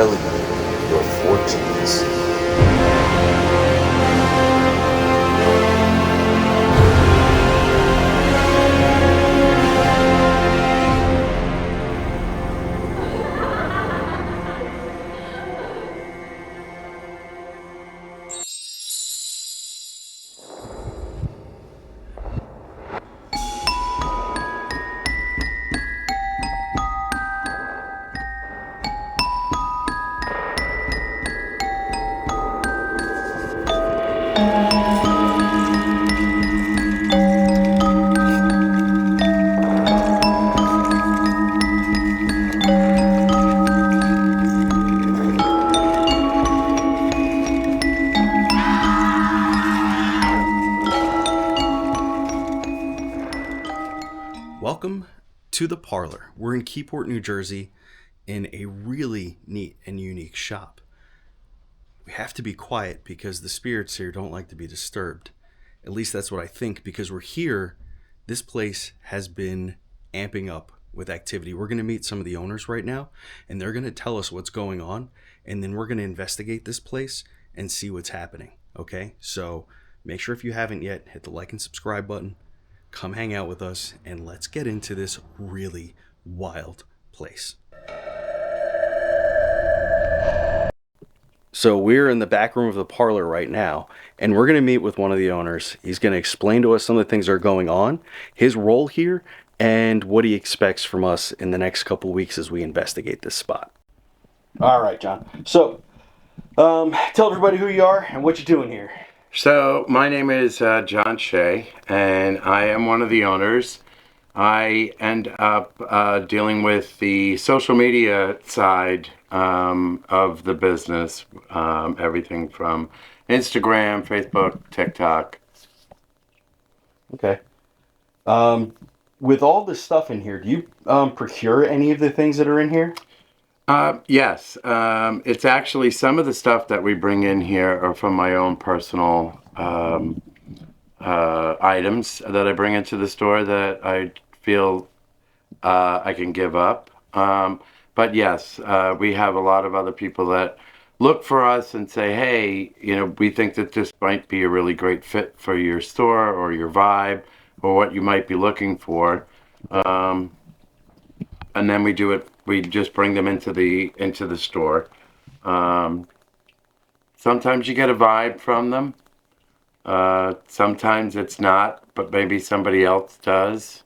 telling you your fortunes. Welcome to the Parlor. We're in Keyport, New Jersey, in a really neat and unique shop. We have to be quiet because the spirits here don't like to be disturbed. At least that's what I think, because we're here. This place has been amping up with activity. We're going to meet some of the owners right now, and they're going to tell us what's going on, and then we're going to investigate this place and see what's happening. Okay? So make sure if you haven't yet, hit the like and subscribe button. Come hang out with us, and let's get into this really wild place. So we're in the back room of the Parlor right now, and we're going to meet with one of the owners. He's going to explain to us some of the things that are going on, his role here, and what he expects from us in the next couple weeks as we investigate this spot. All right, John. So tell everybody who you are and what you're doing here. So my name is John Shea, and I am one of the owners. I end up dealing with the social media side of the business, everything from Instagram, Facebook, TikTok. Okay. With all this stuff in here, do you procure any of the things that are in here? Yes, it's actually some of the stuff that we bring in here are from my own personal items that I bring into the store that I feel I can give up. But yes, we have a lot of other people that look for us and say, hey, we think that this might be a really great fit for your store or your vibe or what you might be looking for. And then we do it. We just bring them into the store. Sometimes you get a vibe from them. Sometimes it's not, but maybe somebody else does.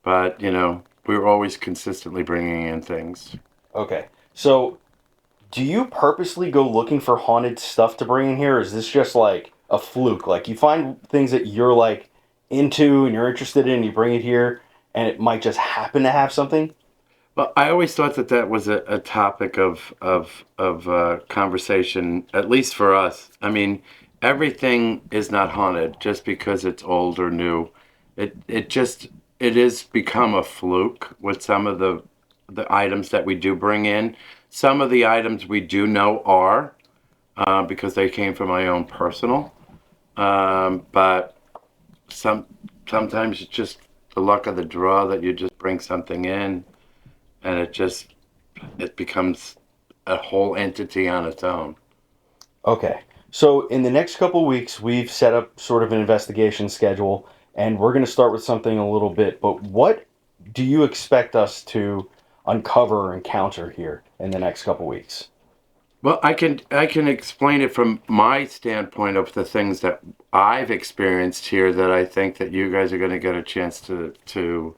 But we're always consistently bringing in things. Okay, so do you purposely go looking for haunted stuff to bring in here, or is this just like a fluke? Like you find things that you're like into and you're interested in, you bring it here, and it might just happen to have something? Well, I always thought that was a topic of conversation, at least for us. I mean, everything is not haunted just because it's old or new. It is become a fluke with some of the items that we do bring in. Some of the items we do know are because they came from my own personal. But sometimes it's just the luck of the draw that you just bring something in. And it becomes a whole entity on its own. Okay. So in the next couple of weeks, we've set up sort of an investigation schedule, and we're going to start with something a little bit. But what do you expect us to uncover or encounter here in the next couple of weeks? Well, I can explain it from my standpoint of the things that I've experienced here that I think that you guys are going to get a chance to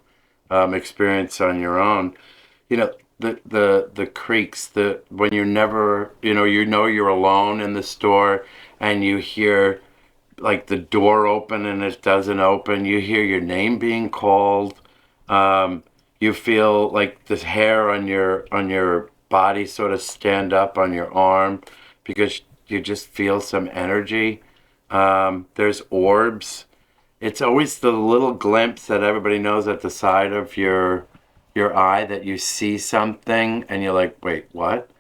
experience on your own. The creaks, when you're never, you're alone in the store and you hear like the door open and it doesn't open. You hear your name being called. You feel like the hair on your body sort of stand up on your arm because you just feel some energy. There's orbs. It's always the little glimpse that everybody knows at the side of your eye that you see something and you're like, wait, what?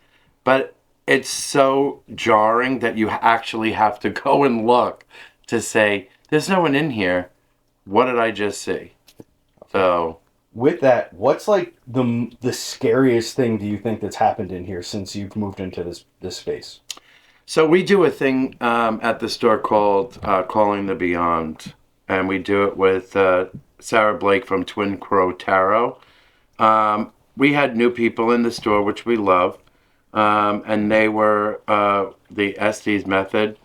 But it's so jarring that you actually have to go and look to say, there's no one in here. What did I just see? So with that, what's like the scariest thing do you think that's happened in here since you've moved into this space? So we do a thing at the store called Calling the Beyond, and we do it with Sarah Blake from Twin Crow Tarot. We had new people in the store, which we love, and they were the Estes method,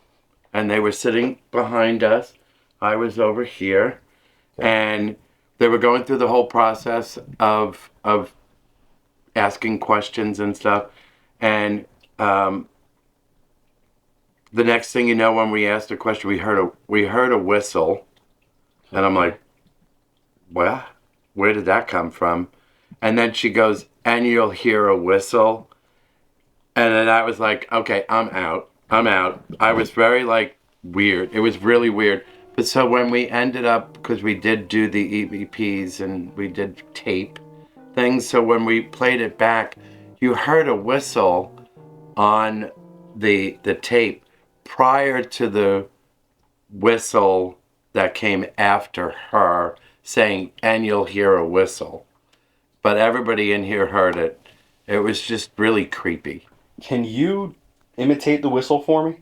and they were sitting behind us. I was over here, and they were going through the whole process of asking questions and stuff, and the next thing you know, when we asked a question, we heard a whistle, and I'm like, "What? Where did that come from?" And then she goes, "And you'll hear a whistle," and then I was like, "Okay, I'm out. I'm out." I was very like weird. It was really weird. But so when we ended up, because we did do the EVPs and we did tape things, so when we played it back, you heard a whistle on the tape prior to the whistle that came after her saying, "And you'll hear a whistle." But everybody in here heard it. It was just really creepy. Can you imitate the whistle for me?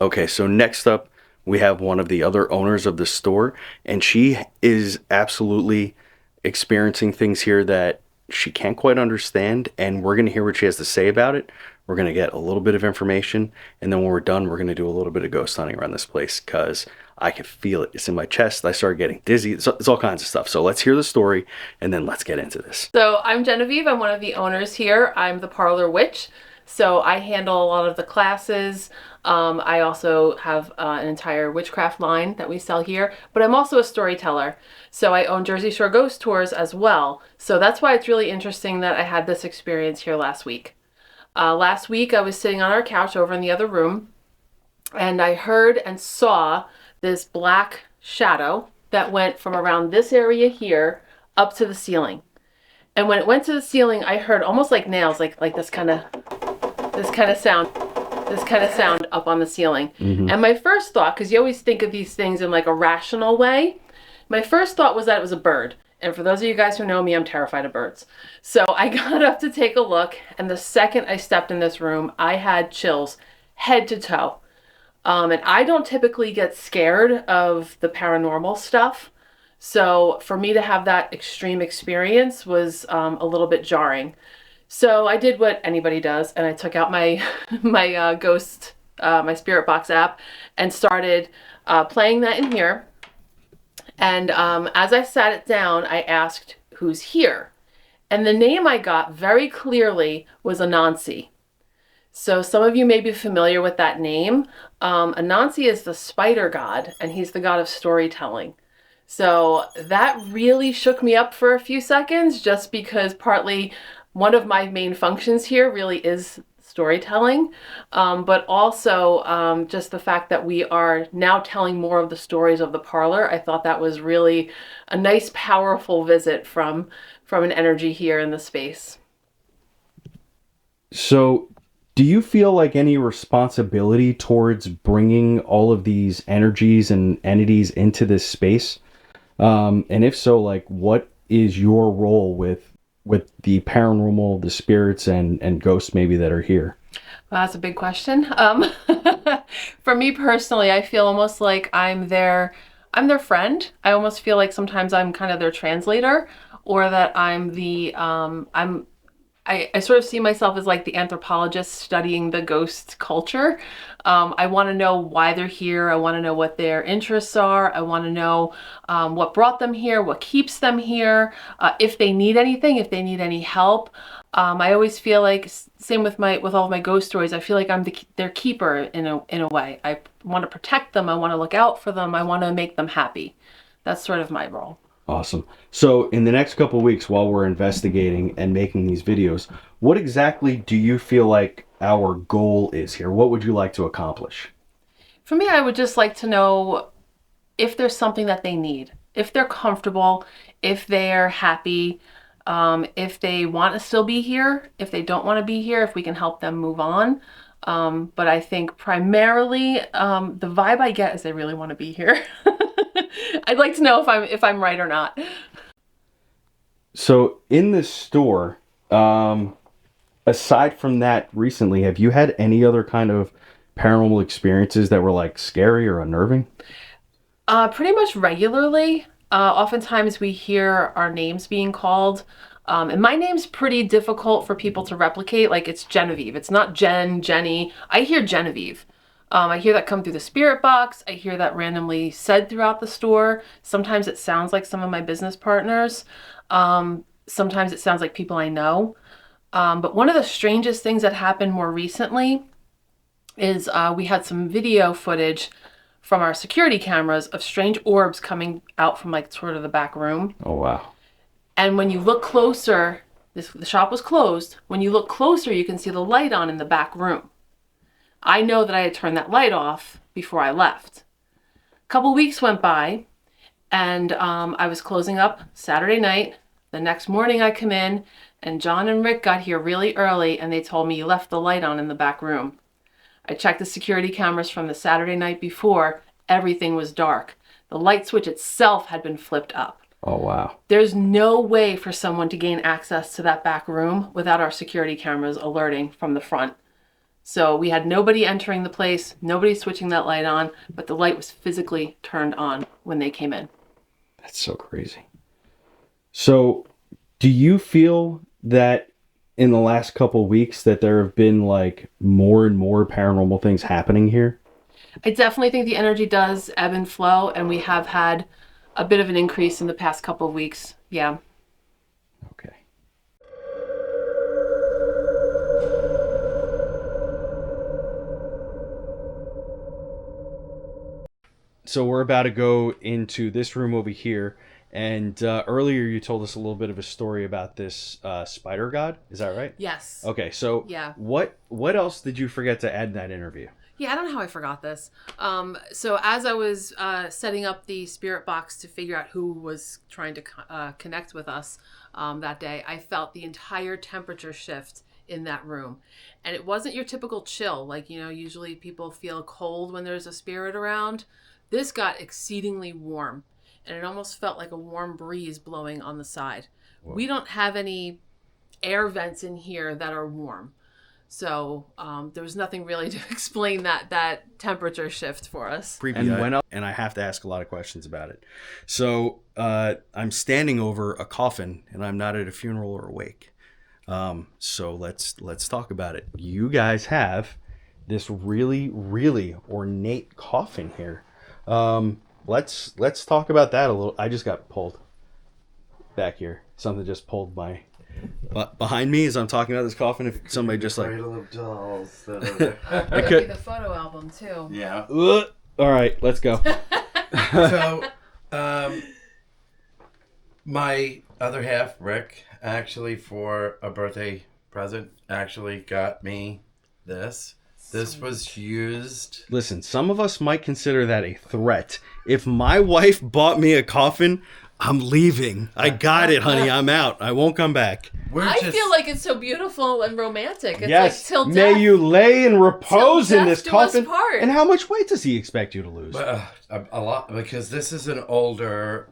Okay, so next up, we have one of the other owners of the store, and she is absolutely experiencing things here that she can't quite understand, and we're going to hear what she has to say about it. We're going to get a little bit of information, and then when we're done, we're going to do a little bit of ghost hunting around this place, because I can feel it. It's in my chest. I started getting dizzy. It's all kinds of stuff. So let's hear the story, and then let's get into this. So I'm Genevieve. I'm one of the owners here. I'm the Parlor witch. So I handle a lot of the classes. I also have an entire witchcraft line that we sell here, but I'm also a storyteller. So I own Jersey Shore Ghost Tours as well. So that's why it's really interesting that I had this experience here last week. Last week I was sitting on our couch over in the other room, and I heard and saw this black shadow that went from around this area here up to the ceiling. And when it went to the ceiling, I heard almost like nails, like this kind of sound up on the ceiling. Mm-hmm. And my first thought, because you always think of these things in like a rational way, my first thought was that it was a bird. And for those of you guys who know me, I'm terrified of birds. So I got up to take a look, and the second I stepped in this room, I had chills head to toe. And I don't typically get scared of the paranormal stuff. So for me to have that extreme experience was a little bit jarring. So I did what anybody does, and I took out my my Spirit Box app and started playing that in here. And as I sat it down, I asked, "Who's here?" And the name I got very clearly was Anansi. So some of you may be familiar with that name. Anansi is the spider god, and he's the god of storytelling. So that really shook me up for a few seconds, just because partly one of my main functions here really is storytelling, but also just the fact that we are now telling more of the stories of the Parlor. I thought that was really a nice, powerful visit from an energy here in the space. So do you feel like any responsibility towards bringing all of these energies and entities into this space? And if so, like, what is your role with the paranormal, the spirits and ghosts maybe that are here? Well, that's a big question. For me personally, I feel almost like I'm their friend. I almost feel like sometimes I'm kind of their translator, or that I'm I sort of see myself as like the anthropologist studying the ghost culture. I want to know why they're here. I want to know what their interests are. I want to know what brought them here, what keeps them here, if they need anything, if they need any help. I always feel like, same with all of my ghost stories, I feel like I'm their keeper in a way. I want to protect them. I want to look out for them. I want to make them happy. That's sort of my role. Awesome. So in the next couple of weeks, while we're investigating and making these videos, what exactly do you feel like our goal is here? What would you like to accomplish? For me, I would just like to know if there's something that they need, if they're comfortable, if they're happy. If they want to still be here, if they don't want to be here, if we can help them move on. But I think primarily the vibe I get is they really want to be here. I'd like to know if I'm right or not. So in this store, aside from that recently, have you had any other kind of paranormal experiences that were like scary or unnerving? Pretty much regularly. Oftentimes we hear our names being called. And my name's pretty difficult for people to replicate. Like, it's Genevieve. It's not Jen, Jenny. I hear Genevieve. I hear that come through the spirit box. I hear that randomly said throughout the store. Sometimes it sounds like some of my business partners. Sometimes it sounds like people I know. But one of the strangest things that happened more recently is we had some video footage from our security cameras of strange orbs coming out from like sort of the back room. Oh, wow. And when you look closer, the shop was closed. When you look closer, you can see the light on in the back room. I know that I had turned that light off before I left. A couple weeks went by, and I was closing up Saturday night. The next morning I come in, and John and Rick got here really early, and they told me you left the light on in the back room. I checked the security cameras from the Saturday night before. Everything was dark. The light switch itself had been flipped up. Oh, wow. There's no way for someone to gain access to that back room without our security cameras alerting from the front. So we had nobody entering the place, nobody switching that light on, but the light was physically turned on when they came in. That's so crazy. So do you feel that in the last couple of weeks that there have been like more and more paranormal things happening here? I definitely think the energy does ebb and flow, and we have had a bit of an increase in the past couple of weeks. Yeah. Okay. So we're about to go into this room over here. And earlier you told us a little bit of a story about this spider god. Is that right? Yes. Okay, so Yeah. what else did you forget to add in that interview? Yeah, I don't know how I forgot this. So as I was setting up the spirit box to figure out who was trying to connect with us that day, I felt the entire temperature shift in that room. And it wasn't your typical chill. Like, you know, usually people feel cold when there's a spirit around. This got exceedingly warm. And it almost felt like a warm breeze blowing on the side. Whoa. We don't have any air vents in here that are warm. So there was nothing really to explain that temperature shift for us. And I have to ask a lot of questions about it. So I'm standing over a coffin, and I'm not at a funeral or a wake. So let's talk about it. You guys have this really, really ornate coffin here. Let's talk about that a little. I just got pulled back here. Something just pulled my behind me as I'm talking about this coffin. If somebody just like Cradle of dolls. I could the photo album too. Yeah. All right, let's go. So, my other half, Rick, actually for a birthday present, actually got me this. This was used. Listen, some of us might consider that a threat. If my wife bought me a coffin, I'm leaving. I got it, honey. I'm out. I won't come back. I feel like it's so beautiful and romantic. It's yes. like till death. May you lay and repose in this coffin. Part. And how much weight does he expect you to lose? A lot, because this is an older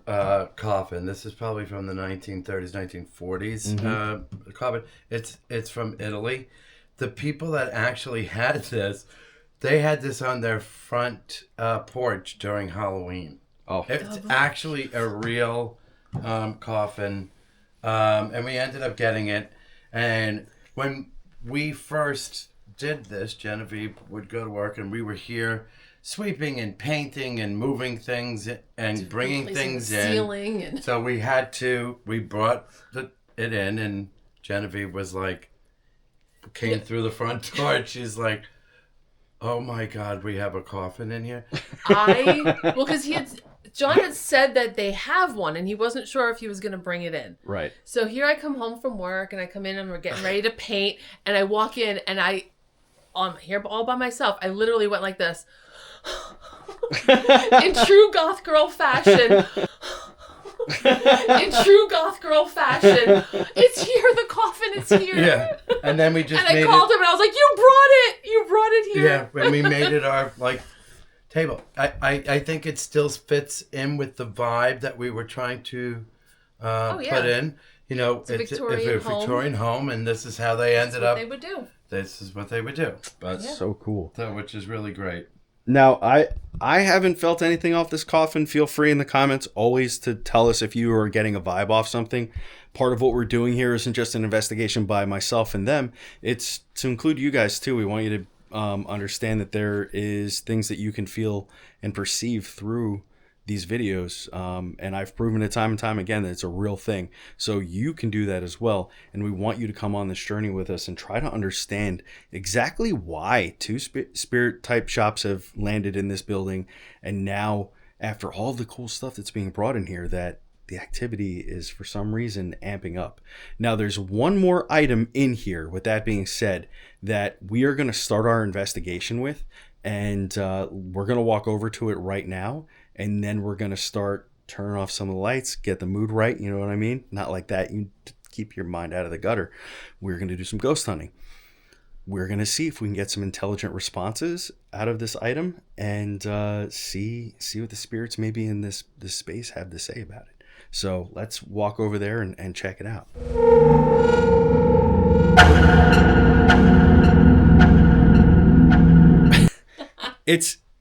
coffin. This is probably from the 1930s, 1940s coffin. It's from Italy. The people that actually had this, they had this on their front porch during Halloween. Oh, it's actually a real coffin, and we ended up getting it. And when we first did this, Genevieve would go to work, and we were here sweeping and painting and moving things and bringing things in. So we brought it in, and Genevieve was like, came through the front door. She's like, "Oh my God, we have a coffin in here." Because John had said that they have one, and he wasn't sure if he was going to bring it in. Right. So here I come home from work, and I come in, and we're getting ready to paint, and I walk in, and I'm here all by myself. I literally went like this, in true goth girl fashion. in true goth girl fashion. It's here. The coffin is here. Yeah. And then we just and made I called him and I was like, "You brought it. You brought it here." Yeah, and we made it our table. I think it still fits in with the vibe that we were trying to put in. You know, it's a Victorian home, and this is how they ended up. They would do. This is what they would do. That's so cool. Which is really great. Now, I haven't felt anything off this coffin. Feel free in the comments always to tell us if you are getting a vibe off something. Part of what we're doing here isn't just an investigation by myself and them. It's to include you guys too. We want you to understand that there is things that you can feel and perceive through these videos. And I've proven it time and time again that it's a real thing. So you can do that as well. And we want you to come on this journey with us and try to understand exactly why two spirit type shops have landed in this building. And now, after all the cool stuff that's being brought in here, that the activity is for some reason amping up. Now there's one more item in here, with that being said, that we are going to start our investigation with. And we're going to walk over to it right now. And then we're going to start turning off some of the lights, get the mood right. You know what I mean? Not like that. You keep your mind out of the gutter. We're going to do some ghost hunting. We're going to see if we can get some intelligent responses out of this item and see what the spirits maybe in this space have to say about it. So let's walk over there and check it out.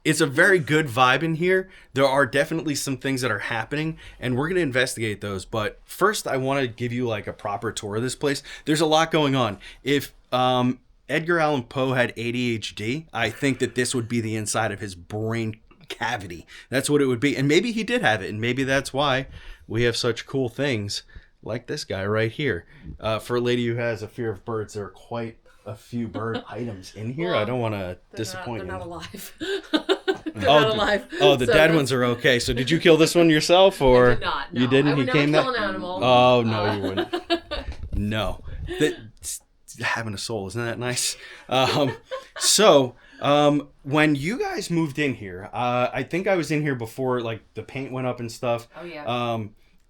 It's a very good vibe in here. There are definitely some things that are happening, and we're going to investigate those. But first, I want to give you like a proper tour of this place. There's a lot going on. If Edgar Allan Poe had ADHD, I think that this would be the inside of his brain cavity. That's what it would be. And maybe he did have it, and maybe that's why we have such cool things like this guy right here. For a lady who has a fear of birds, there are quite a few bird items in here. I don't want to disappoint you. They're not alive. Not alive. The dead ones are okay. So did you kill this one yourself, or I did not? No. You didn't? I would He came never kill that. an animal. Oh no, you wouldn't. No, having a soul, isn't that nice? So when you guys moved in here, I think I was in here before, like the paint went up and stuff. Oh yeah.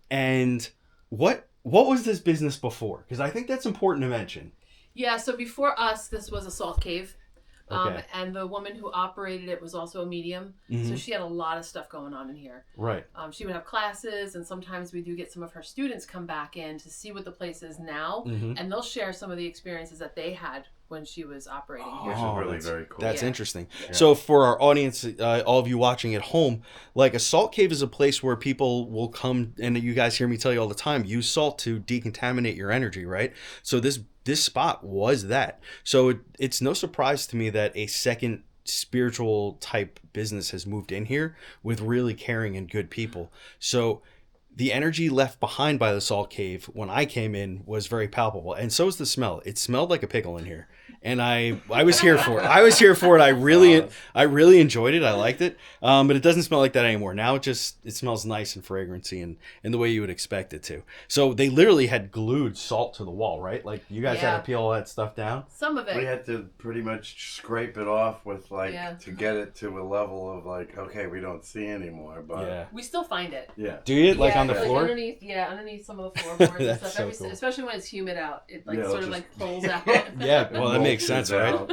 And what was this business before? Because I think that's important to mention. Yeah, so before us, this was a salt cave. Okay. And the woman who operated it was also a medium. Mm-hmm. So she had a lot of stuff going on in here. Right. She would have classes, and sometimes we do get some of her students come back in to see what the place is now. Mm-hmm. And they'll share some of the experiences that they had when she was operating here. Which is really very cool. That's Yeah. interesting. Yeah. So for our audience, all of you watching at home, like a salt cave is a place where people will come, and you guys hear me tell you all the time, use salt to decontaminate your energy, right? So this spot was that. So it's no surprise to me that a second spiritual type business has moved in here with really caring and good people. So the energy left behind by the salt cave when I came in was very palpable, and so was the smell. It smelled like a pickle in here, and I was here for it. I was here for it. I really enjoyed it. I liked it, but it doesn't smell like that anymore. Now it smells nice and fragrancy and in the way you would expect it to. So they literally had glued salt to the wall, right? Like you guys had to peel all that stuff down. Some of it. We had to pretty much scrape it off with to get it to a level of okay, we don't see anymore, but Yeah. We still find it. Yeah. Do you like Yeah, on the floor? Underneath some of the floorboards and That's stuff. so cool. Especially when it's humid out, it Yeah, pulls out. Yeah, well that makes sense, right? Out.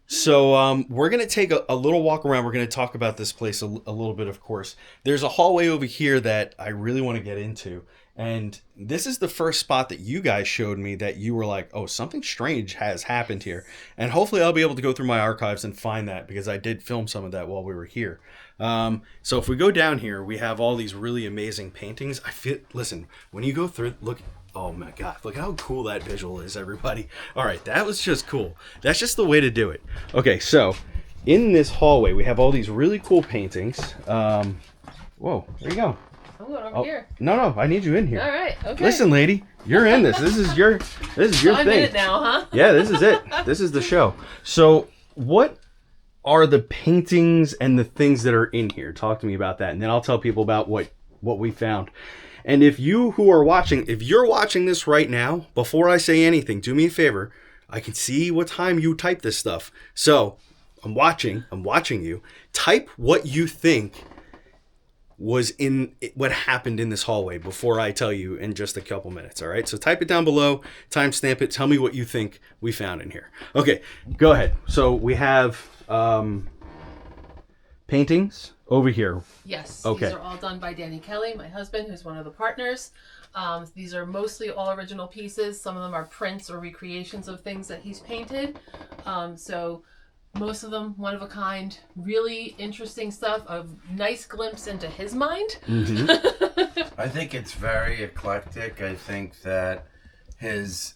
So we're going to take a little walk around. We're going to talk about this place a little bit, of course. There's a hallway over here that I really want to get into. And this is the first spot that you guys showed me that you were like, oh, something strange has happened here. And hopefully I'll be able to go through my archives and find that, because I did film some of that while we were here. So if we go down here, we have all these really amazing paintings. Listen, when you go through, look. Oh my God, look how cool that visual is, everybody. All right, that was just cool. That's just the way to do it. Okay, so in this hallway, we have all these really cool paintings. Whoa, there you go. I'm going over here. No, I need you in here. All right, okay. Listen, lady, you're in this. This is your So I'm in thing. it now, huh? Yeah, this is it. This is the show. So what are the paintings and the things that are in here? Talk to me about that, and then I'll tell people about what we found. And if you who are watching, if you're watching this right now, before I say anything, do me a favor. I can see what time you type this stuff. So I'm watching you. Type what you think was what happened in this hallway before I tell you in just a couple minutes. All right. So type it down below, timestamp it. Tell me what you think we found in here. Okay, go ahead. So we have paintings over here. Yes. Okay. These are all done by Danny Kelly, my husband, who's one of the partners. These are mostly all original pieces. Some of them are prints or recreations of things that he's painted. So most of them one of a kind, really interesting stuff, a nice glimpse into his mind. Mm-hmm. I think it's very eclectic. I think that his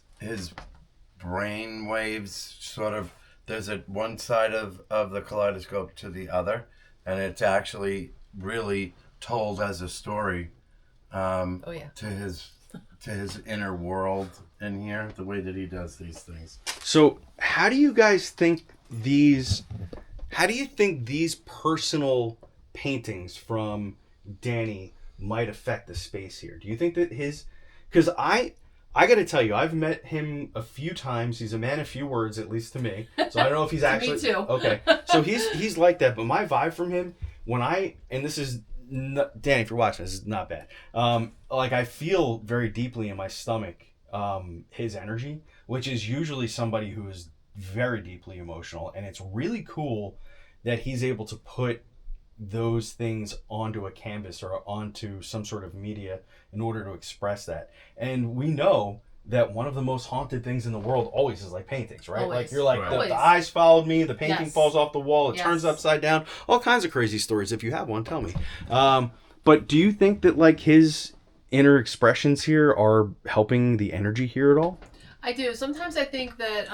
brain waves sort of, there's one side of the kaleidoscope to the other, and it's actually really told as a story to his inner world in here, the way that he does these things. So how do you guys think these personal paintings from Danny might affect the space here? Do you think that because I got to tell you, I've met him a few times. He's a man of few words, at least to me. So I don't know if he's actually... Me too. Okay. So he's like that. But my vibe from him, and this is, Danny, if you're watching, this is not bad. Like I feel very deeply in my stomach his energy, which is usually somebody who is very deeply emotional. And it's really cool that he's able to put those things onto a canvas or onto some sort of media in order to express that. And we know that one of the most haunted things in the world always is like paintings, right? Always. Like you're like, Right. the eyes followed me, the painting Yes. falls off the wall, it Yes. turns upside down, all kinds of crazy stories. If you have one, tell me. But do you think that like his inner expressions here are helping the energy here at all? I do. Sometimes I think that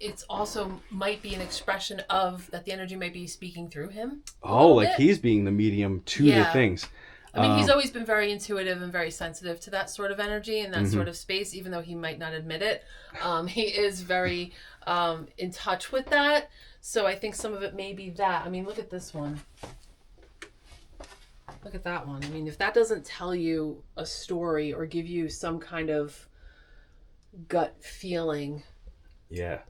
it's also might be an expression of that the energy might be speaking through him. Oh, like bit. he's being the medium to the Yeah. things. I mean, he's always been very intuitive and very sensitive to that sort of energy and that Mm-hmm. sort of space, even though he might not admit it. He is very in touch with that. So I think some of it may be that. I mean, look at this one. Look at that one. I mean, if that doesn't tell you a story or give you some kind of gut feeling, Yeah,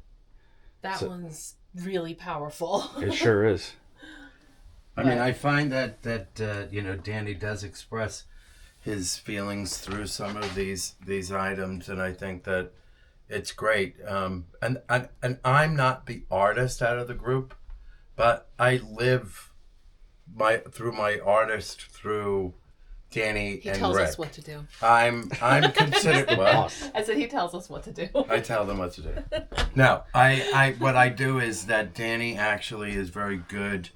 that one's really powerful. it sure is. I mean, I find that Danny does express his feelings through some of these items, and I think that it's great. And I'm not the artist out of the group, but I live through my artist through Danny He and tells Rick. us what to do. I'm considered what? I said he tells us what to do. I tell them what to do. No, what I do is that Danny actually is very good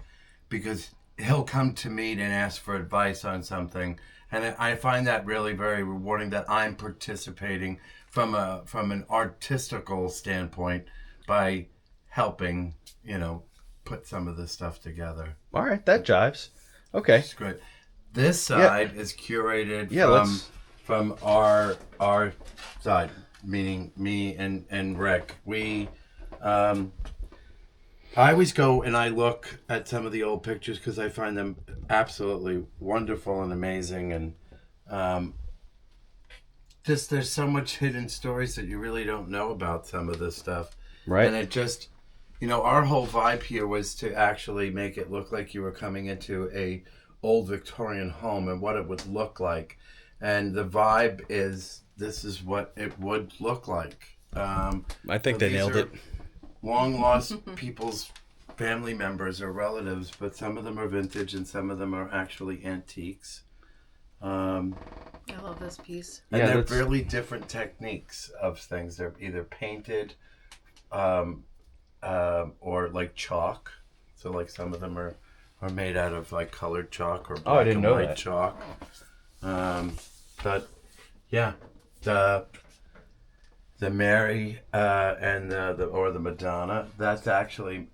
because he'll come to me and ask for advice on something, and I find that really very rewarding that I'm participating from an artistical standpoint by helping, put some of this stuff together. All right, that jives. Okay. It's great. This side is curated Yeah, from our side, meaning me and Rick. We I always go and I look at some of the old pictures because I find them absolutely wonderful and amazing, and just there's so much hidden stories that you really don't know about some of this stuff. Right. And it just, our whole vibe here was to actually make it look like you were coming into a old Victorian home and what it would look like. And the vibe is, this is what it would look like. I think they nailed it. Long lost people's family members or relatives, but some of them are vintage and some of them are actually antiques. I love this piece. And Yeah, they're that's- really different techniques of things. They're either painted or like chalk. So like some of them are made out of like colored chalk or black I didn't and know white that. chalk. But yeah, the Mary and the Madonna, that's actually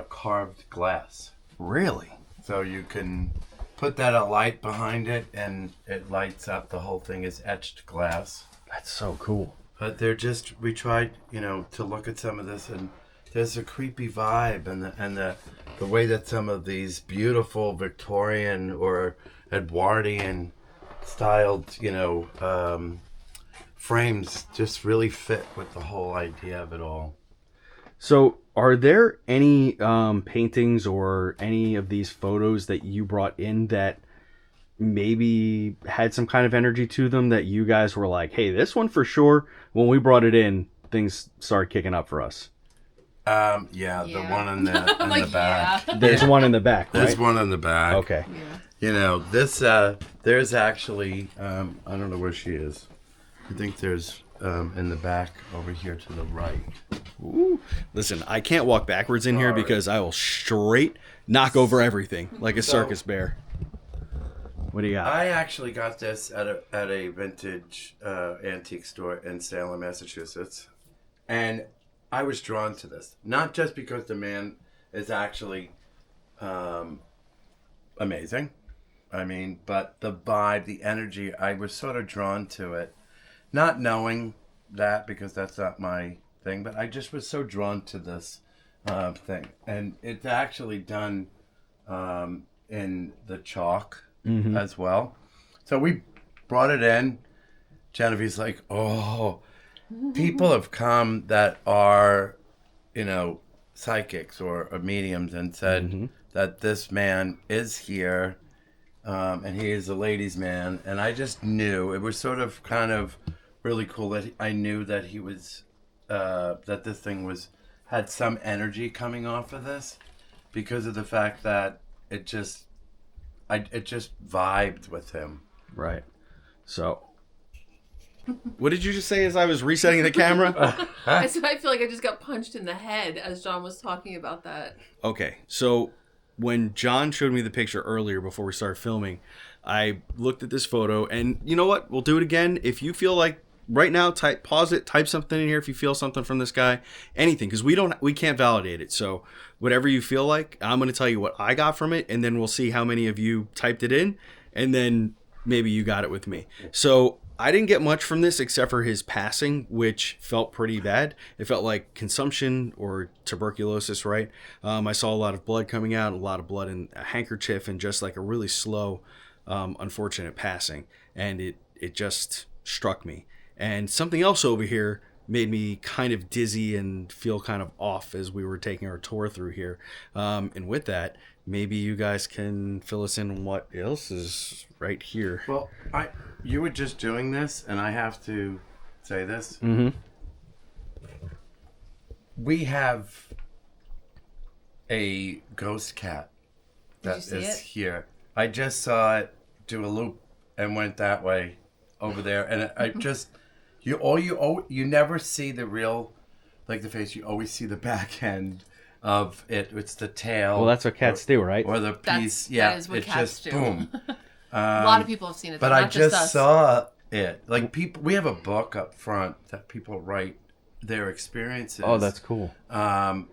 carved glass. Really? So you can put that a light behind it and it lights up. The whole thing is etched glass. That's so cool. But we tried, to look at some of this, and there's a creepy vibe, and the way that some of these beautiful Victorian or Edwardian styled, frames just really fit with the whole idea of it all. So, are there any paintings or any of these photos that you brought in that maybe had some kind of energy to them that you guys were like, hey, this one for sure, when we brought it in, things started kicking up for us? Yeah, the one in the back. Yeah. There's one in the back, right? There's one in the back. Okay. Yeah. You know, this, there's actually, I don't know where she is. I think there's in the back over here to the right. Ooh. Listen, I can't walk backwards in here because I will straight knock over everything like a circus bear. What do you got? I actually got this at a vintage antique store in Salem, Massachusetts. And I was drawn to this. Not just because the man is actually amazing. I mean, but the vibe, the energy, I was sort of drawn to it. Not knowing that, because that's not my thing, but I just was so drawn to this thing. And it's actually done in the chalk as well. So we brought it in. Genevieve's like, oh, people have come that are, you know, psychics or mediums and said that this man is here and he is a ladies' man. And I just knew, it was sort of kind of really cool that I knew that he was, that this thing had some energy coming off of this because of the fact that it just vibed with him. Right. So, what did you just say as I was resetting the camera? I feel like I just got punched in the head as John was talking about that. Okay, so when John showed me the picture earlier before we started filming, I looked at this photo, and you know what? We'll do it again. If you feel like right now, pause it, type something in here if you feel something from this guy, anything, because we can't validate it. So whatever you feel like, I'm going to tell you what I got from it, and then we'll see how many of you typed it in, and then maybe you got it with me. So I didn't get much from this except for his passing, which felt pretty bad. It felt like consumption or tuberculosis, right? I saw a lot of blood coming out, a lot of blood in a handkerchief, and just like a really slow, unfortunate passing. And it just struck me. And something else over here made me kind of dizzy and feel kind of off as we were taking our tour through here. And with that, maybe you guys can fill us in on what else is right here. Well, you were just doing this, and I have to say this. Mm-hmm. We have a ghost cat that is here. I just saw it do a loop and went that way over there, and I just you never see the real, like the face. You always see the back end of it. It's the tail. Well, that's what cats do, right? Or the piece. That is what it's cats just do. Boom. A lot of people have seen it, But not I just us. saw it. Like people, we have a book up front that people write their experiences. Oh, that's cool.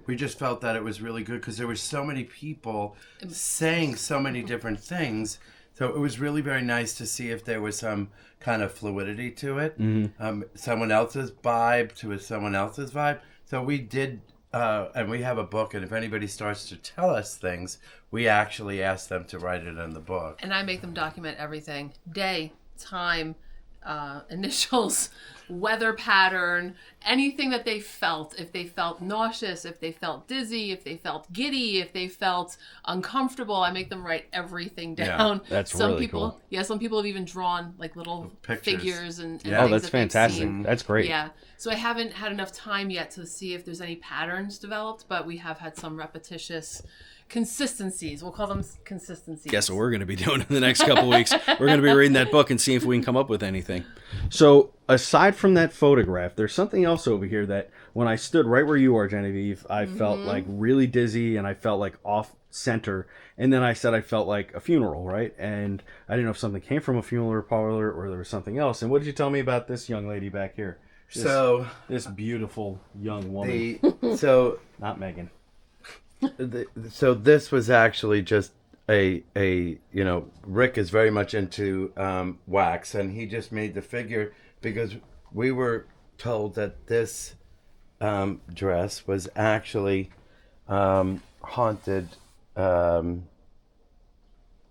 We just felt that it was really good because there were so many people saying so many different things. So it was really very nice to see if there was some kind of fluidity to it. Someone else's vibe to someone else's vibe. So we did, and we have a book, and if anybody starts to tell us things, we actually ask them to write it in the book. And I make them document everything. Day, time, initials, weather pattern, anything that they felt. If they felt nauseous, if they felt dizzy, if they felt giddy, if they felt uncomfortable, I make them write everything down. That's some really people, cool. Yeah, some people have even drawn like little Pictures. figures and Yeah. Oh, things that's that they've fantastic. seen. That's great. Yeah. So I haven't had enough time yet to see if there's any patterns developed, but we have had some repetitious consistencies. We'll call them consistencies. Guess what we're going to be doing in the next couple weeks? We're going to be reading that book and see if we can come up with anything. So aside from that photograph, there's something else over here that when I stood right where you are, Genevieve, I felt like really dizzy and I felt like off center. And then I said I felt like a funeral, right? And I didn't know if something came from a funeral or parlor or there was something else. And what did you tell me about this young lady back here? This beautiful young woman. Not Megan. So this was actually just a Rick is very much into wax, and he just made the figure because we were told that this dress was actually haunted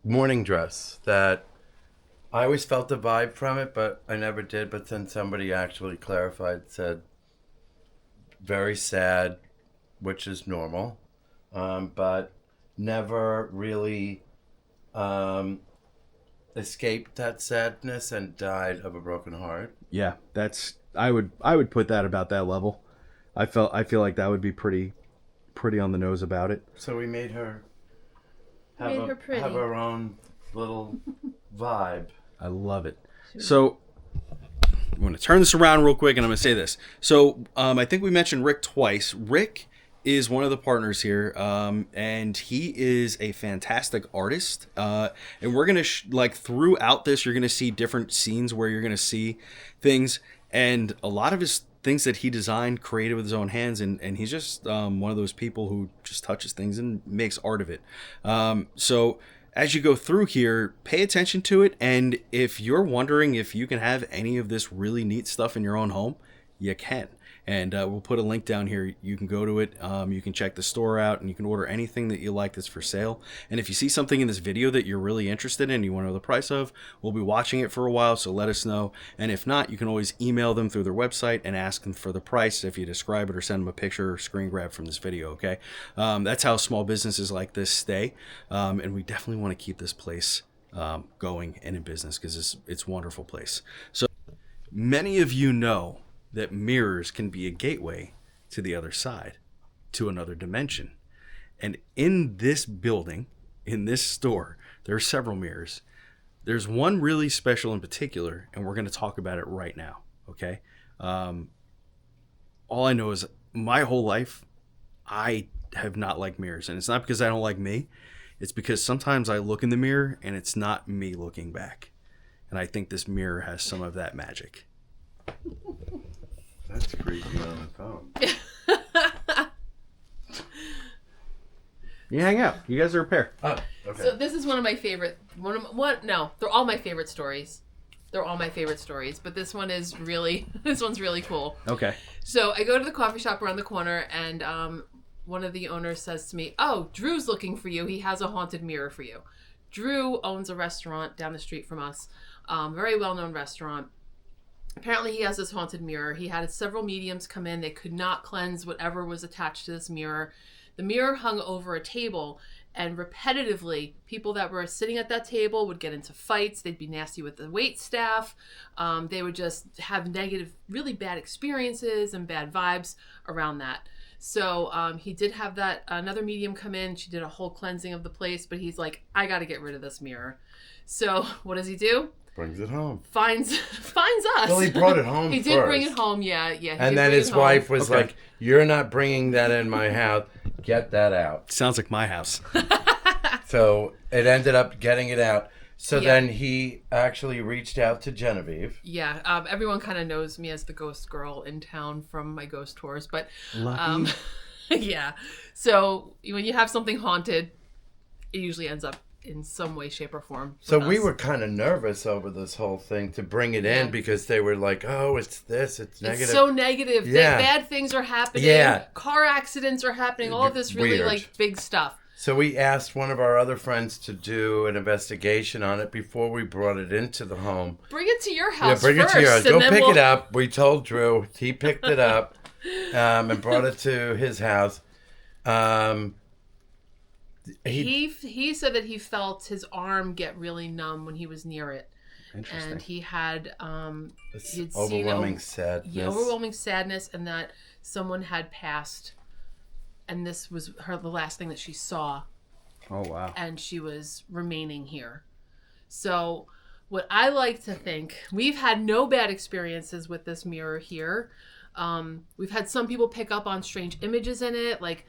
morning dress that I always felt the vibe from it, but I never did. But then somebody actually clarified, said very sad, which is normal. But never really escaped that sadness and died of a broken heart. Yeah, that's I would put that about that level. I feel like that would be pretty on the nose about it. So we made her pretty. have her own little vibe. I love it. So I'm going to turn this around real quick, and I'm going to say this. So I think we mentioned Rick twice. Rick is one of the partners here, and he is a fantastic artist. And we're going to, throughout this, you're going to see different scenes where you're going to see things. And a lot of his things that he designed, created with his own hands, and he's just one of those people who just touches things and makes art of it. So as you go through here, pay attention to it, and if you're wondering if you can have any of this really neat stuff in your own home, you can. And we'll put a link down here. You can go to it. You can check the store out, and you can order anything that you like that's for sale. And if you see something in this video that you're really interested in, you want to know the price of, we'll be watching it for a while, so let us know. And if not, you can always email them through their website and ask them for the price if you describe it or send them a picture or screen grab from this video, okay? That's how small businesses like this stay. And we definitely want to keep this place going and in business because it's a wonderful place. So many of you know that mirrors can be a gateway to the other side, to another dimension. And in this building, in this store, there are several mirrors. There's one really special in particular, and we're going to talk about it right now, okay? All I know is my whole life, I have not liked mirrors. And it's not because I don't like me. It's because sometimes I look in the mirror, and it's not me looking back. And I think this mirror has some of that magic. That's creepy on the phone. You hang out. You guys are a pair. Oh, okay. So this is one of my favorite. They're all my favorite stories. They're all my favorite stories, but this one's really cool. Okay. So I go to the coffee shop around the corner, and one of the owners says to me, "Oh, Drew's looking for you. He has a haunted mirror for you." Drew owns a restaurant down the street from us, very well-known restaurant. Apparently he has this haunted mirror. He had several mediums come in. They could not cleanse whatever was attached to this mirror. The mirror hung over a table, and repetitively, people that were sitting at that table would get into fights. They'd be nasty with the wait staff. They would just have negative, really bad experiences and bad vibes around that. So he did have that another medium come in. She did a whole cleansing of the place, but he's like, I got to get rid of this mirror. So what does he do? Brings it home. Finds us. Well, he brought it home He first. did bring it home, yeah. And then his wife was like, "You're not bringing that in my house. Get that out." Sounds like my house. So it ended up getting it out. So then he actually reached out to Genevieve. Yeah, everyone kind of knows me as the ghost girl in town from my ghost tours, but Lucky. yeah. So when you have something haunted, it usually ends up in some way, shape, or form. So we were kind of nervous over this whole thing to bring it in because they were like, "Oh, it's this, it's negative." It's so negative. Yeah. Bad things are happening. Yeah. Car accidents are happening. All of this really Weird. big stuff. So we asked one of our other friends to do an investigation on it before we brought it into the home. Bring it to your house. Bring first, it to your house. and Go then pick we'll... it up. We told Drew. He picked it up and brought it to his house. He said that he felt his arm get really numb when he was near it. Interesting. And he had he'd overwhelming seen sadness. overwhelming sadness, and that someone had passed, and this was the last thing that she saw. Oh, wow. And she was remaining here. So what I like to think, we've had no bad experiences with this mirror here. We've had some people pick up on strange images in it, like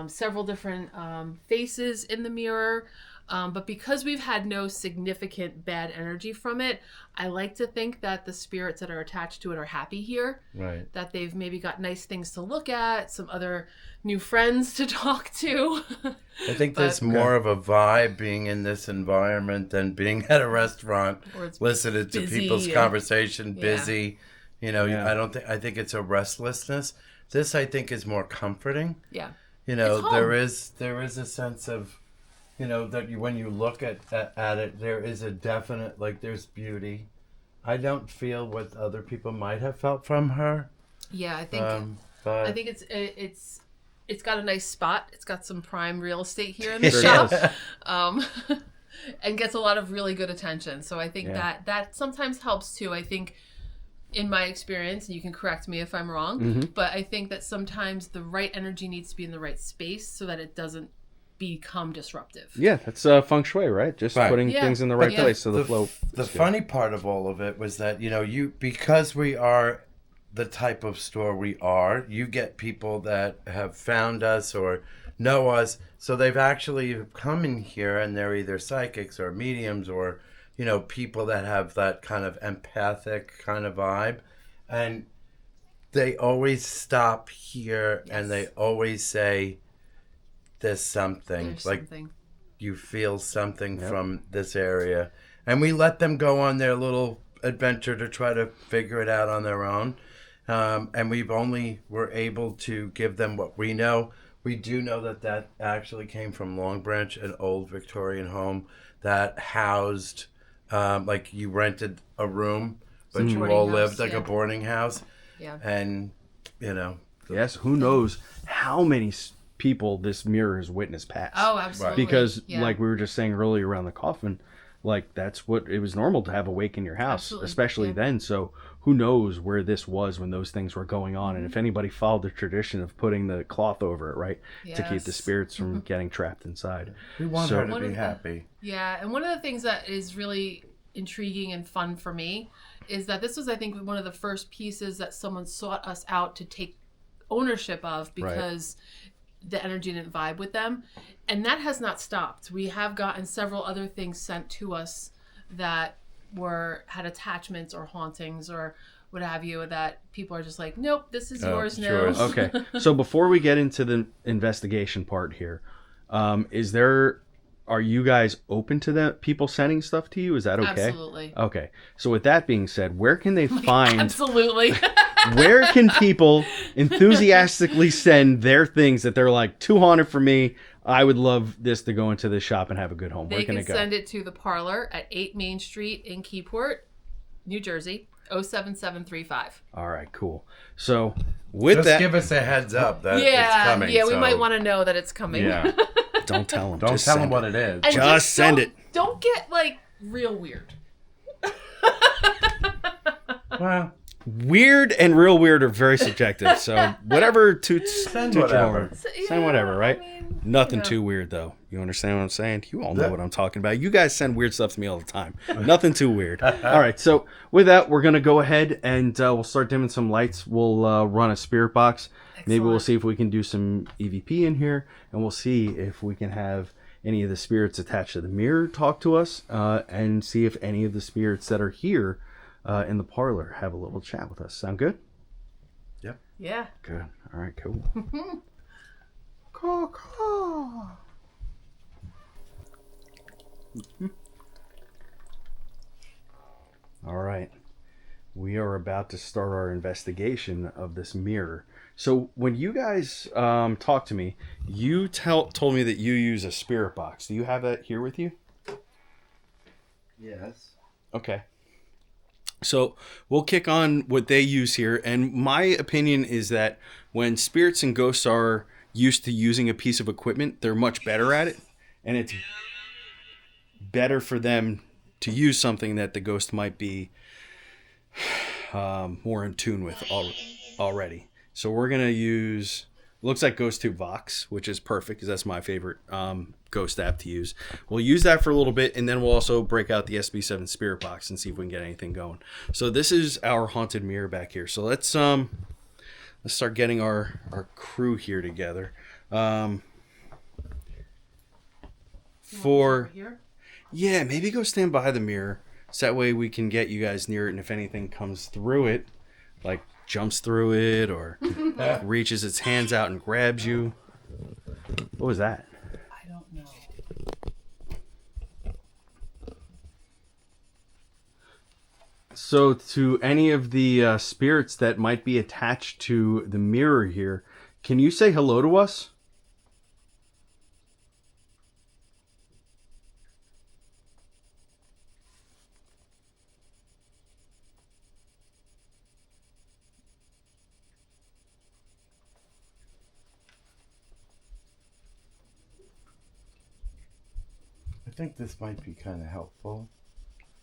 several different faces in the mirror. But because we've had no significant bad energy from it, I like to think that the spirits that are attached to it are happy here. Right. That they've maybe got nice things to look at, some other new friends to talk to. I think there's more of a vibe being in this environment than being at a restaurant, listening to people's conversation, busy. You know, I think it's a restlessness. This, I think, is more comforting. Yeah. You know, there is a sense of, you know, that when you look at it, there is a definite, like, there's beauty. I don't feel what other people might have felt from her. Yeah, I think it's got a nice spot. It's got some prime real estate here in the shop. and gets a lot of really good attention. So I think that sometimes helps too. I think in my experience, and you can correct me if I'm wrong, but I think that sometimes the right energy needs to be in the right space so that it doesn't become disruptive. Yeah, that's feng shui, right? Just putting things in the right place so the flow. The funny part of all of it was that, because we are the type of store we are, you get people that have found us or know us, so they've actually come in here and they're either psychics or mediums or people that have that kind of empathic kind of vibe, and they always stop here and they always say there's something. You feel something from this area, and we let them go on their little adventure to try to figure it out on their own. And we're able to give them what we know. We do know that actually came from Long Branch, an old Victorian home that housed, like you rented a room, but you all lived like a boarding house. Yeah. And, Yes, who knows how many people this mirror has witnessed pass. Oh, absolutely. Because, like we were just saying earlier around the coffin, like that's what it was normal to have awake in your house, especially then. So who knows where this was when those things were going on, and if anybody followed the tradition of putting the cloth over it, right, to keep the spirits from getting trapped inside. We want her to be happy. Yeah, and one of the things that is really intriguing and fun for me is that this was, I think, one of the first pieces that someone sought us out to take ownership of because the energy didn't vibe with them, and that has not stopped. We have gotten several other things sent to us that had attachments or hauntings or what have you, that people are just like, nope, this is yours now. Okay, so before we get into the investigation part here, are you guys open to the people sending stuff to you? Is that okay? Absolutely. Okay, so with that being said, where can they find Absolutely. Where can people enthusiastically send their things that they're like, too haunted for me, I would love this to go into the shop and have a good home? Where can it go? They can send it to the Parlor at 8 Main Street in Keyport, New Jersey, 07735. All right, cool. So with Just give us a heads up that it's coming. Yeah, we might want to know that it's coming. Yeah. Don't tell them. Don't tell them what it is. And just send it. Don't get real weird. Well, weird and real weird are very subjective. So whatever send whatever. Send whatever, right? Nothing too weird though. You understand what I'm saying? You all know what I'm talking about. You guys send weird stuff to me all the time. Nothing too weird. All right. So with that, we're gonna go ahead and we'll start dimming some lights. We'll run a spirit box. Excellent. Maybe we'll see if we can do some EVP in here, and we'll see if we can have any of the spirits attached to the mirror talk to us, and see if any of the spirits that are here in the parlor have a little chat with us. Sound good? Yep. Yeah. Good. All right, cool. Caw. All right. We are about to start our investigation of this mirror. So when you guys talk to me, you told me that you use a spirit box. Do you have that here with you? Yes. Okay. So we'll kick on what they use here. And my opinion is that when spirits and ghosts are used to using a piece of equipment, they're much better at it. And it's better for them to use something that the ghost might be more in tune with already. So we're going to use, looks like Ghost Tube Vox, which is perfect because that's my favorite ghost app to use. We'll use that for a little bit, and then we'll also break out the SB7 Spirit Box and see if we can get anything going. So this is our haunted mirror back here. So let's start getting our crew here together. Yeah, maybe go stand by the mirror. So that way we can get you guys near it, and if anything comes through it, like jumps through it or reaches its hands out and grabs you. What was that? I don't know. So to any of the spirits that might be attached to the mirror here, can you say hello to us? think this might be kind of helpful.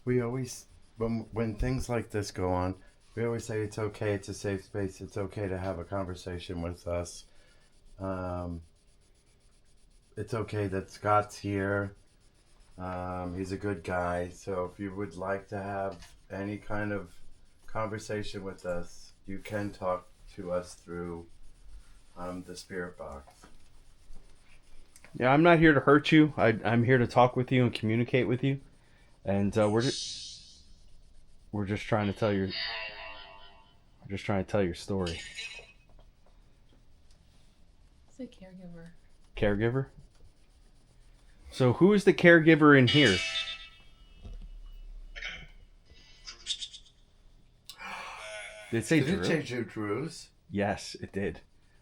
We always, when things like this go on, we always say it's okay, it's a safe space, it's okay to have a conversation with us. It's okay that Scott's here. He's a good guy. So if you would like to have any kind of conversation with us, you can talk to us through the spirit box. Yeah, I'm not here to hurt you. I'm here to talk with you and communicate with you. And we're just trying to tell your story. It's a caregiver. Caregiver? So who is the caregiver in here? Did it say Did Drew? it say Drews? Yes, it did.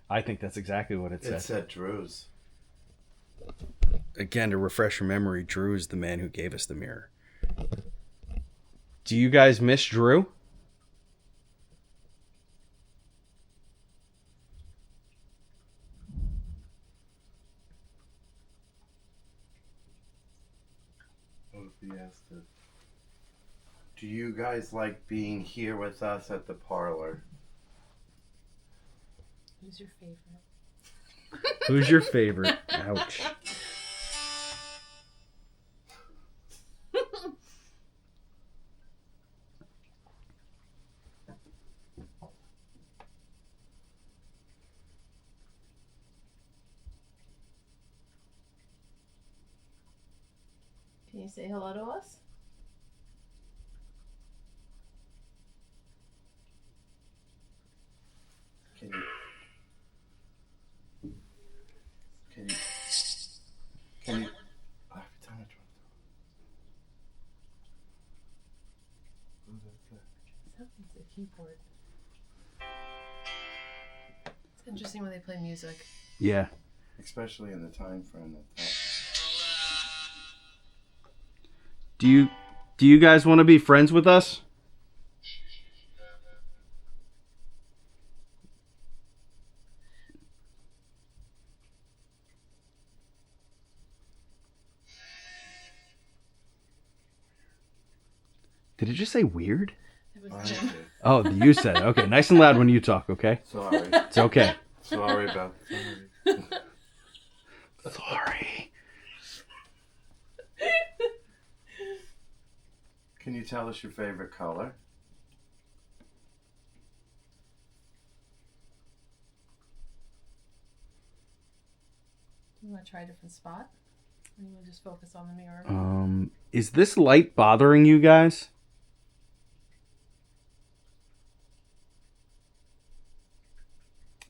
I think that's exactly what it said. It said Drews. Again, to refresh your memory, Drew is the man who gave us the mirror. Do you guys miss Drew? What if he asked it? Do you guys like being here with us at the parlor? Who's your favorite? Who's your favorite? Ouch. Can you say hello to us? Can you? Every time I try It's a keyport. It's interesting when they play music. Yeah. especially in the time frame that. Do you guys want to be friends with us? Did it just say weird? It was him. Oh, you said it. Okay, nice and loud when you talk, okay? Sorry. It's okay. Sorry about that. Sorry. Can you tell us your favorite color? You want to try a different spot? Or you want to just focus on the mirror? Is this light bothering you guys?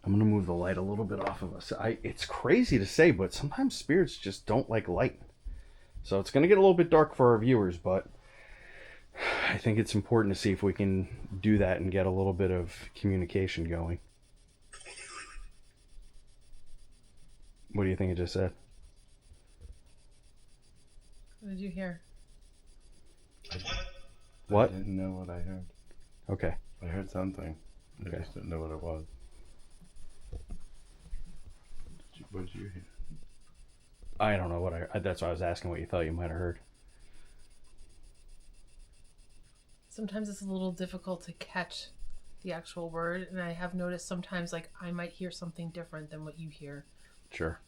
I'm going to move the light a little bit off of us. It's crazy to say, but sometimes spirits just don't like light. So it's going to get a little bit dark for our viewers, but I think it's important to see if we can do that and get a little bit of communication going. What do you think it just said? What did you hear? What? I didn't know what I heard. Okay. I heard something. I Okay. just didn't know what it was. What did you hear? I don't know what that's why I was asking what you thought you might have heard. Sometimes it's a little difficult to catch the actual word, and I have noticed sometimes like I might hear something different than what you hear. Sure.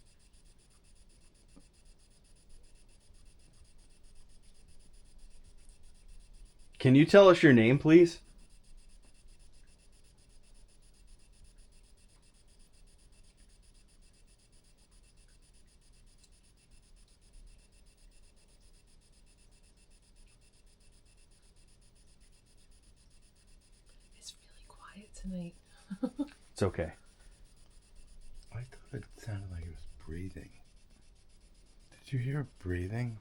Can you tell us your name, please? It's really quiet tonight. It's okay. I thought it sounded like it was breathing. Did you hear breathing?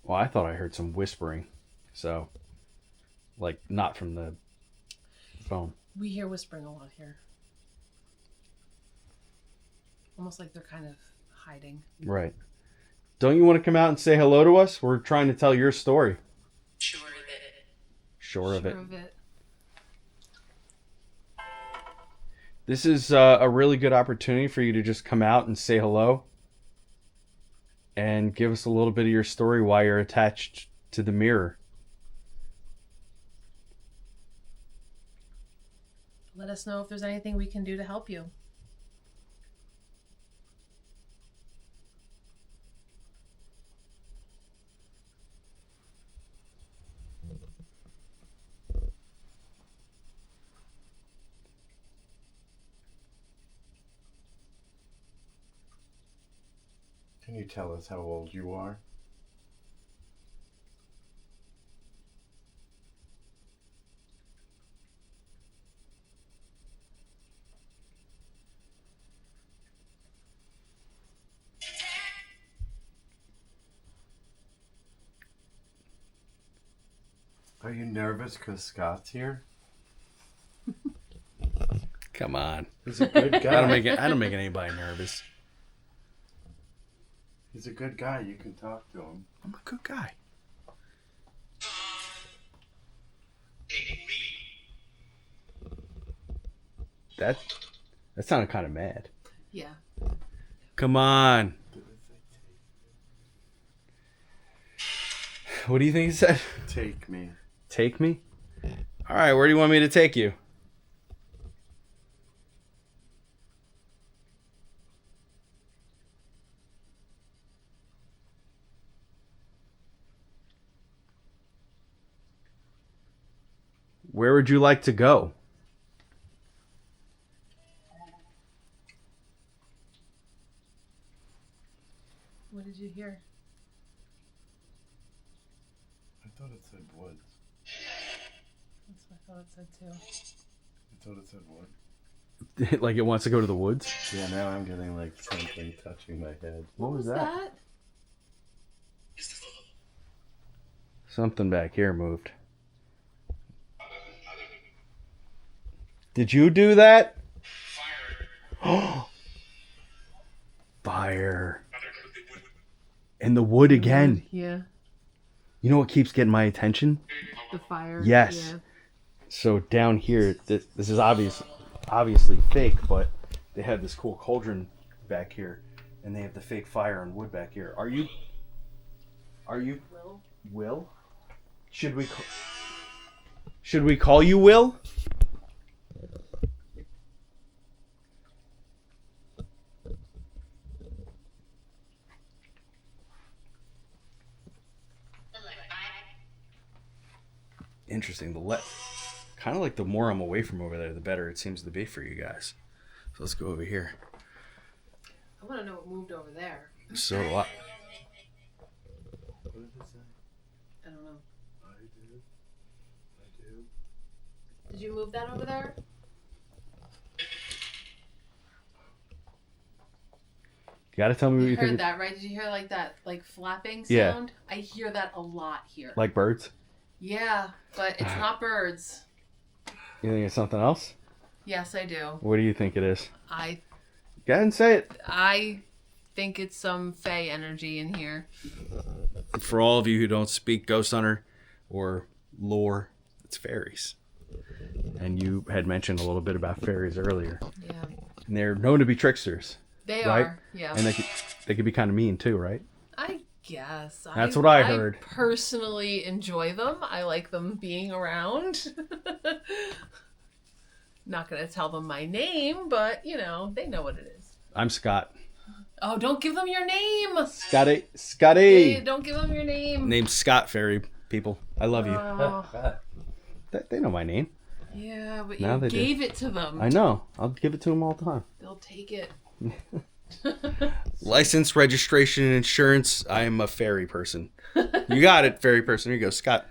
Well, I thought I heard some whispering. So, like, not from the phone. We hear whispering a lot here. Almost like they're kind of hiding. Right. Don't you want to come out and say hello to us? We're trying to tell your story. Sure of it. Sure of it. Sure of it. This is a really good opportunity for you to just come out and say hello. and give us a little bit of your story while you're attached to the mirror. Let us know if there's anything we can do to help you. Can you tell us how old you are? Are you nervous because Scott's here? Come on. He's a good guy. I don't make anybody nervous. He's a good guy. You can talk to him. I'm a good guy. That sounded kind of mad. Yeah. Come on. What do you think he said? Take me. Take me? All right, where do you want me to take you? Where would you like to go? What did you hear? I thought it said woods. That's what I thought it said too. I thought it said wood. Like it wants to go to the woods? Yeah, now I'm getting like something touching my head. What was that? Something back here moved. Did you do that? Fire. And the wood again. Yeah. You know what keeps getting my attention? The fire. Yes. Yeah. So down here, this is obviously fake, but they have this cool cauldron back here, and they have the fake fire and wood back here. Are you Will? Should we call you Will? Interesting. Kind of like the more I'm away from over there, the better it seems to be for you guys. So let's go over here. I want to know what moved over there. So do I. What did it say? I don't know. I do. Did you move that over there? You gotta tell me what You you heard think. that, right? Did you hear like that, like flapping Yeah. sound? I hear that a lot here. Like birds? Yeah, but it's not birds. You think it's something else? Yes, I do. What do you think it is? I Go ahead and say it. think it's some fey energy in here. For all of you who don't speak Ghost Hunter or lore, it's fairies. And you had mentioned a little bit about fairies earlier. Yeah. And they're known to be tricksters. They Right? are. Yeah. And they could be kind of mean too, right? I guess. That's what I heard. I personally enjoy them. I like them being around. Not going to tell them my name, but, they know what it is. I'm Scott. Oh, don't give them your name. Scotty. Hey, don't give them your name. Name's Scott, fairy people. I love you. Oh, They know my name. yeah, but Now you they do. gave it to them. I know. I'll give it to them all the time. They'll take it. License, registration, and insurance. I am a fairy person. You got it, fairy person. Here you go, Scott.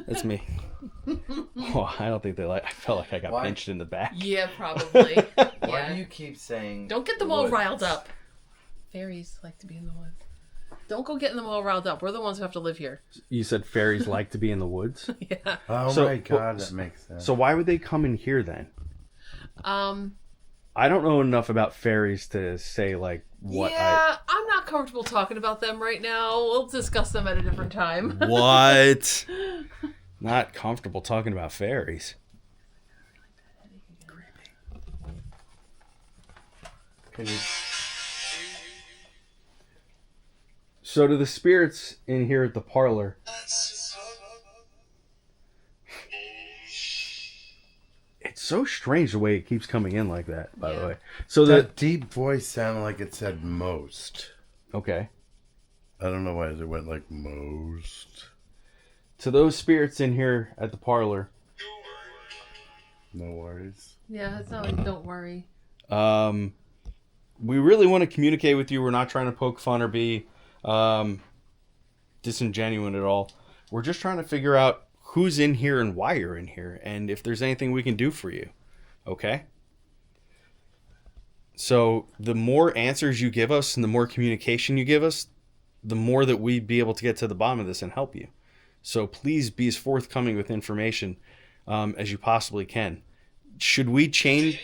That's me. Oh, I don't think they like. I felt like I got pinched in the back. Yeah, probably. Why Yeah. do you keep saying Don't get them all woods? riled up. Fairies like to be in the woods. Don't go getting them all riled up. We're the ones who have to live here. You said fairies like to be in the woods. Yeah. Oh So- my god, that makes sense. So why would they come in here then? I don't know enough about fairies to say like what Yeah, I'm not comfortable talking about them right now. We'll discuss them at a different time. What? Not comfortable talking about fairies. Can you? So to the spirits in here at the parlor, it's so strange the way it keeps coming in like that, by the way. So That deep voice sounded like it said most. okay. I don't know why it went like most. To those spirits in here at the parlor, No worries. Yeah, it's not like don't worry. we really want to communicate with you. We're not trying to poke fun or be disingenuous at all. We're just trying to figure out who's in here and why you're in here, and if there's anything we can do for you. Okay? So the more answers you give us and the more communication you give us, the more that we'd be able to get to the bottom of this and help you. So please be as forthcoming with information as you possibly can. Should we change...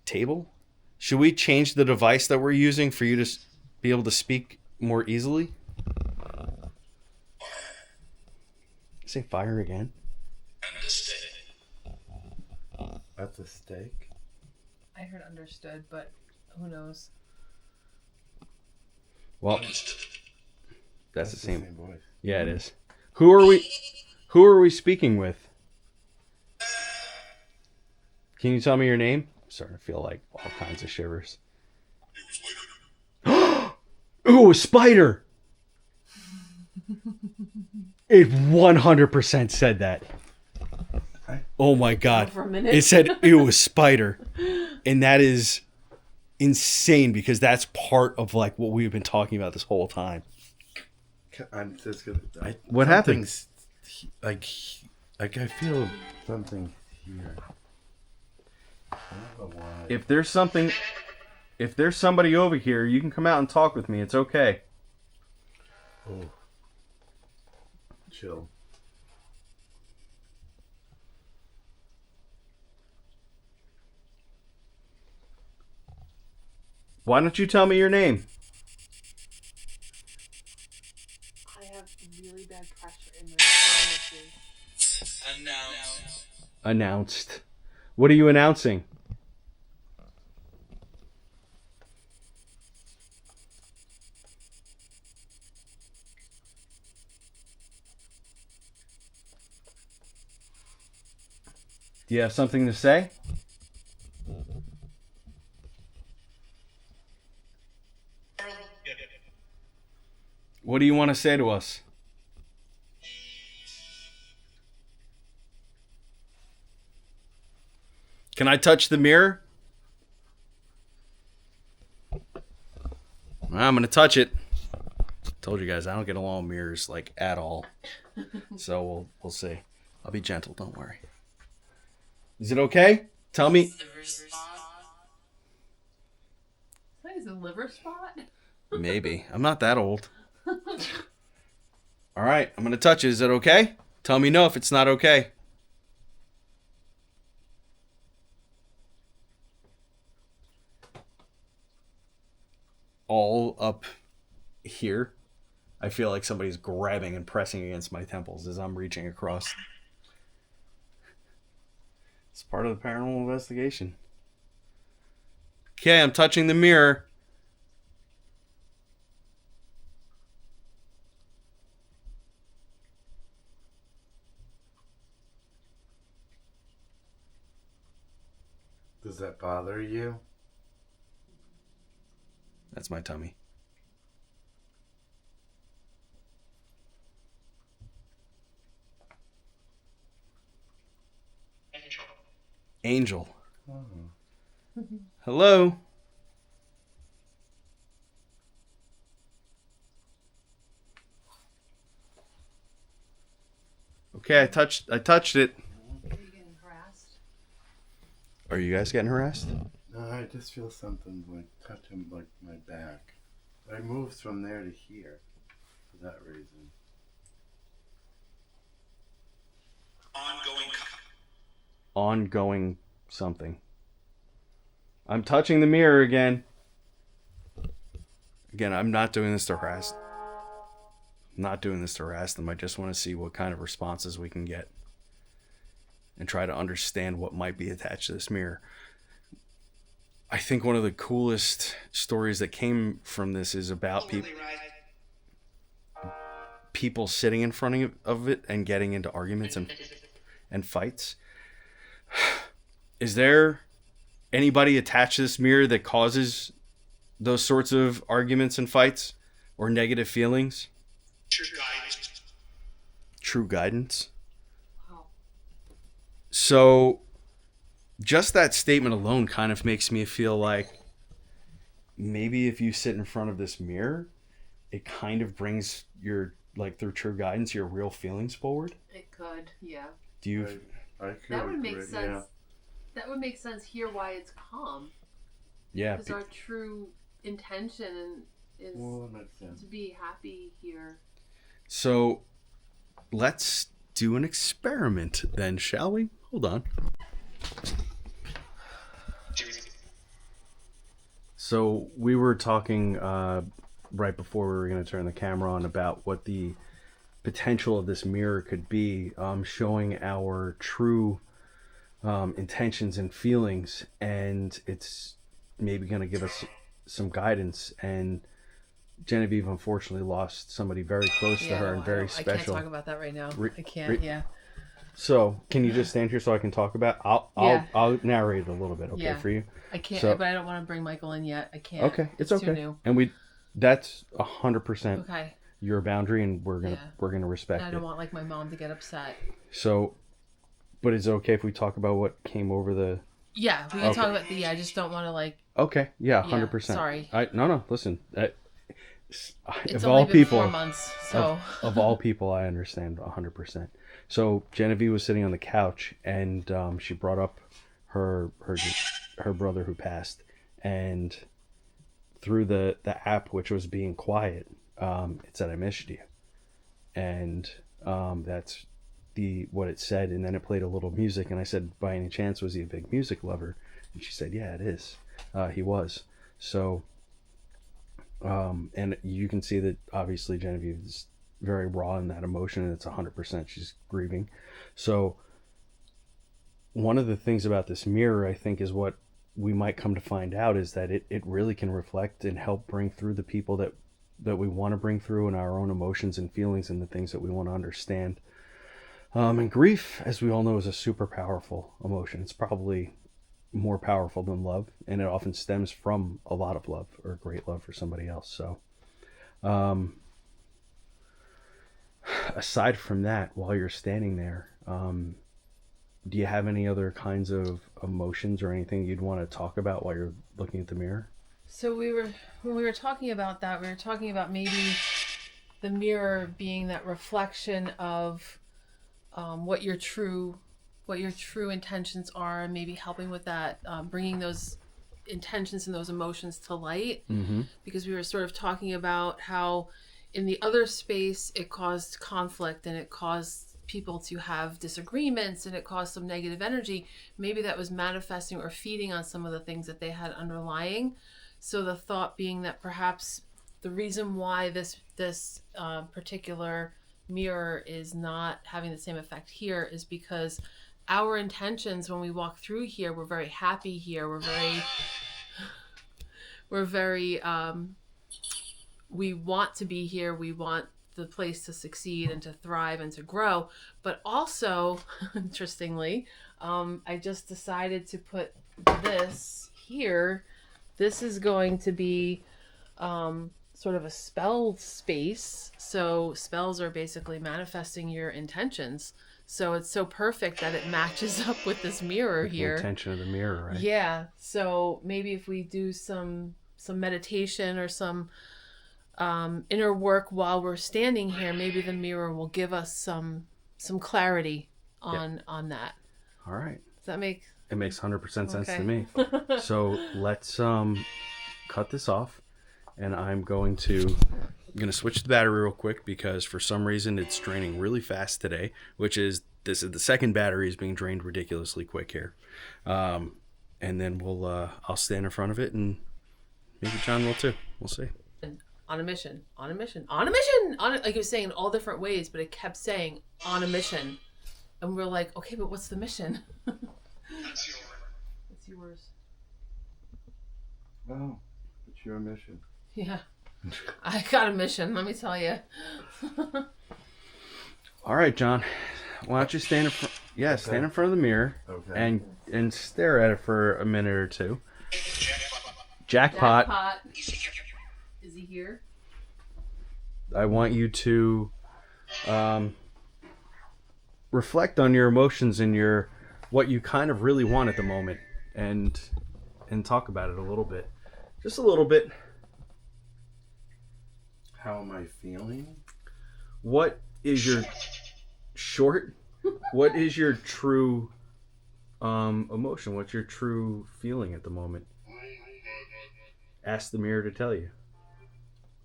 Table? Should we change the device that we're using for you to be able to speak more easily? Say fire again. That's a steak. I heard understood, but who knows? Well, that's the same. voice. Yeah, it is. Who are we speaking with? Can you tell me your name? I'm starting to feel like all kinds of shivers. Ooh, a spider! It 100% said that. Oh my god. For a minute. It said, ew, a spider. And that is insane because that's part of like what we've been talking about this whole time. I'm just gonna. What happened? Like I feel something here. I don't know why. If there's somebody over here, you can come out and talk with me. It's okay. Oh. Chill. Why don't you tell me your name? I have really bad pressure in my sinuses. Announced. What are you announcing? Do you have something to say? What do you want to say to us? Can I touch the mirror? I'm going to touch it. Told you guys I don't get along with mirrors like at all. So we'll see. I'll be gentle, don't worry. Is it okay? Tell me. That is a liver spot? Maybe. I'm not that old. All right, I'm going to touch it. Is it okay? Tell me no if it's not okay. All up here, I feel like somebody's grabbing and pressing against my temples as I'm reaching across. It's part of the paranormal investigation. Okay, I'm touching the mirror. Does that bother you? That's my tummy. Angel. Oh. Hello. Okay, I touched it. Are you getting harassed? Are you guys getting harassed? No, I just feel something like touching like my back. I moved from there to here for that reason. Ongoing something. I'm touching the mirror again. Again, I'm not doing this to harass. I'm not doing this to harass them. I just want to see what kind of responses we can get. And try to understand what might be attached to this mirror. I think one of the coolest stories that came from this is about people. people sitting in front of it and getting into arguments and fights. Is there anybody attached to this mirror that causes those sorts of arguments and fights or negative feelings? True guidance. Wow. So just that statement alone kind of makes me feel like maybe if you sit in front of this mirror, it kind of brings your, like, through true guidance, your real feelings forward. It could, yeah. Do you? I That would make agree, sense. yeah. That would make sense here why it's calm. Yeah. Because our true intention is Well, that makes sense. to be happy here. So let's do an experiment then, shall we? Hold on. So we were talking right before we were going to turn the camera on about what the potential of this mirror could be, showing our true intentions and feelings, and it's maybe going to give us some guidance. And Genevieve unfortunately lost somebody very close to her and very special. I can't talk about that right now. I can't. Yeah. So can you just stand here so I can talk about? I'll narrate it a little bit, okay, for you. I can't, So- but I don't want to bring Michael in yet. I can't. Okay, it's okay. Too new. And that's 100% Okay. your boundary, and we're gonna respect I it. don't want like my mom to get upset. So, but it's okay if we talk about what came over the. Yeah, we can Okay. talk about the. I just don't want to like. Okay, yeah, 100%. Sorry. No. Listen, It's of only all been people, 4 months, so. of all people, I understand 100%. So Genevieve was sitting on the couch, and she brought up her brother who passed, and through the app, which was being quiet, it said, "I missed you," and that's what it said. And then it played a little music, and I said, "By any chance, was he a big music lover?" And she said, "Yeah, it is. He was." So, and you can see that obviously Genevieve is very raw in that emotion, and it's 100%. She's grieving. So one of the things about this mirror, I think, is what we might come to find out is that it really can reflect and help bring through the people that we want to bring through, and our own emotions and feelings and the things that we want to understand. And grief, as we all know, is a super powerful emotion. It's probably more powerful than love, and it often stems from a lot of love or great love for somebody else. So aside from that, while you're standing there, do you have any other kinds of emotions or anything you'd want to talk about while you're looking at the mirror? So when we were talking about that, we were talking about maybe the mirror being that reflection of what your true intentions are, and maybe helping with that, bringing those intentions and those emotions to light. Mm-hmm. Because we were sort of talking about how in the other space it caused conflict, and it caused people to have disagreements, and it caused some negative energy. Maybe that was manifesting or feeding on some of the things that they had underlying. So the thought being that perhaps the reason why this particular mirror is not having the same effect here is because our intentions when we walk through here, we're very happy here. We're very we want to be here. We want the place to succeed and to thrive and to grow. But also, interestingly, I just decided to put this here. This is going to be sort of a spell space. So spells are basically manifesting your intentions. So it's so perfect that it matches up with this mirror here. The intention of the mirror, right? Yeah. So maybe if we do some meditation or some inner work while we're standing here, maybe the mirror will give us some clarity on that. All right. Does that make? It makes 100% sense Okay. to me. So let's cut this off, and I'm going to switch the battery real quick because for some reason it's draining really fast today, which is this is the second battery is being drained ridiculously quick here. And then I'll stand in front of it, and maybe John will too. We'll see. On a mission, like it was saying in all different ways, but it kept saying on a mission. And we're like, okay, but what's the mission? It's yours. Oh, it's your mission. Yeah. I got a mission, let me tell you. All right, John. Why don't you stand in front? Yeah, stand in front of the mirror and stare at it for a minute or two. Jackpot. Is he here? I want you to reflect on your emotions and your what you kind of really want at the moment, and talk about it a little bit, just a little bit. How am I feeling? What is your short? What is your true emotion? What's your true feeling at the moment? Ask the mirror to tell you.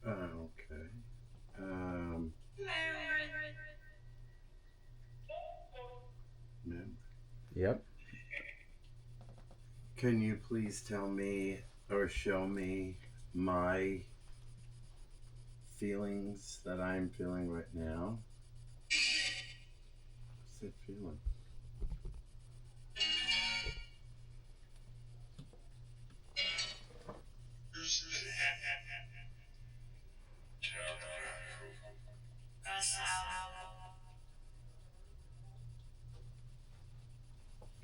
Okay. Yep. Can you please tell me or show me my feelings that I'm feeling right now? What's that feeling?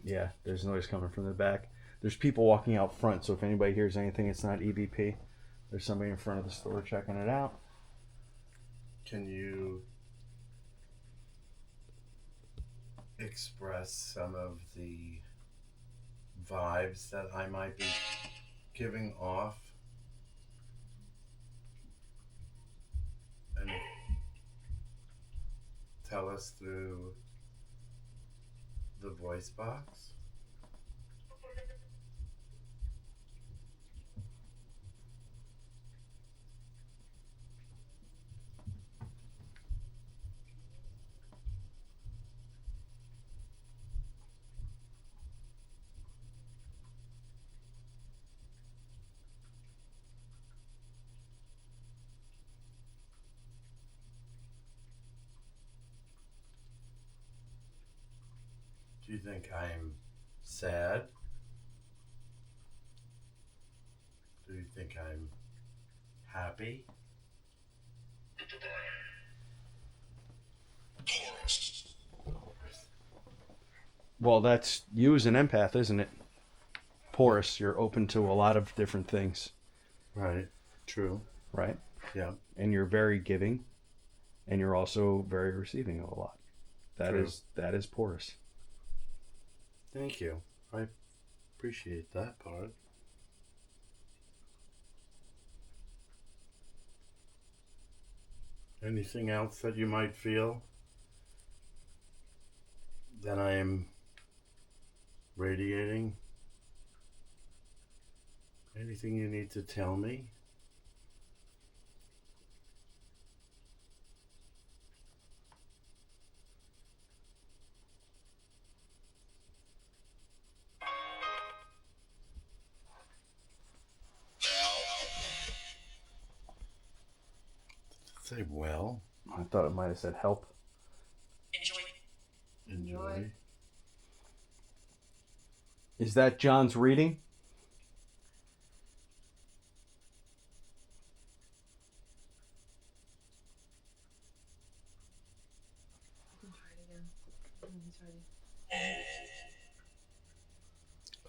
Yeah, there's noise coming from the back. There's people walking out front, so if anybody hears anything, it's not EVP. There's somebody in front of the store checking it out. Can you express some of the vibes that I might be giving off? And tell us through the voice box? Do you think I'm sad? Do you think I'm happy? Well, that's you as an empath, isn't it? Porous. You're open to a lot of different things. Right. True. Right? Yeah. And you're very giving, and you're also very receiving of a lot. That True. is porous. Thank you. I appreciate that part. Anything else that you might feel that I am radiating? Anything you need to tell me? Say well. I thought it might have said help. Enjoy. Is that John's reading?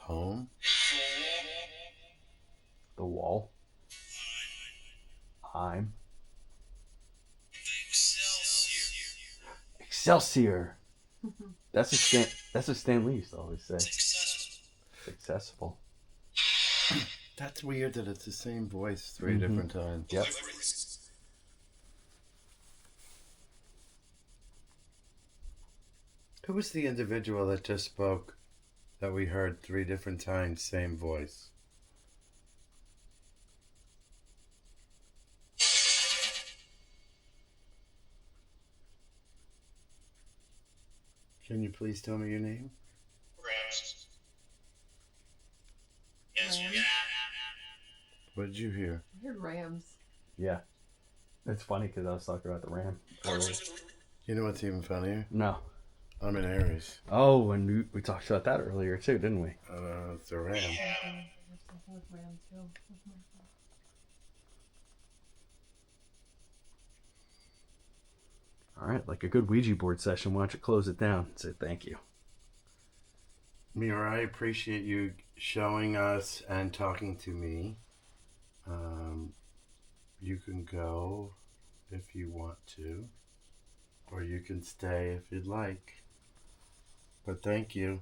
Home. The wall. I'm. Excelsior. That's a Stan Lee used to always say. Successful. That's weird that it's the same voice 3 different times. Yep. Who was the individual that just spoke that we heard 3 different times, same voice? Can you please tell me your name? What did you hear? I heard Rams. Yeah. It's funny because I was talking about the Ram earlier. You know what's even funnier? No. I'm in Aries. Oh, and we talked about that earlier too, didn't we? It's a ram. All right, like a good Ouija board session, why don't you close it down and say thank you? Mira, I appreciate you showing us and talking to me. You can go if you want to, or you can stay if you'd like. But thank you.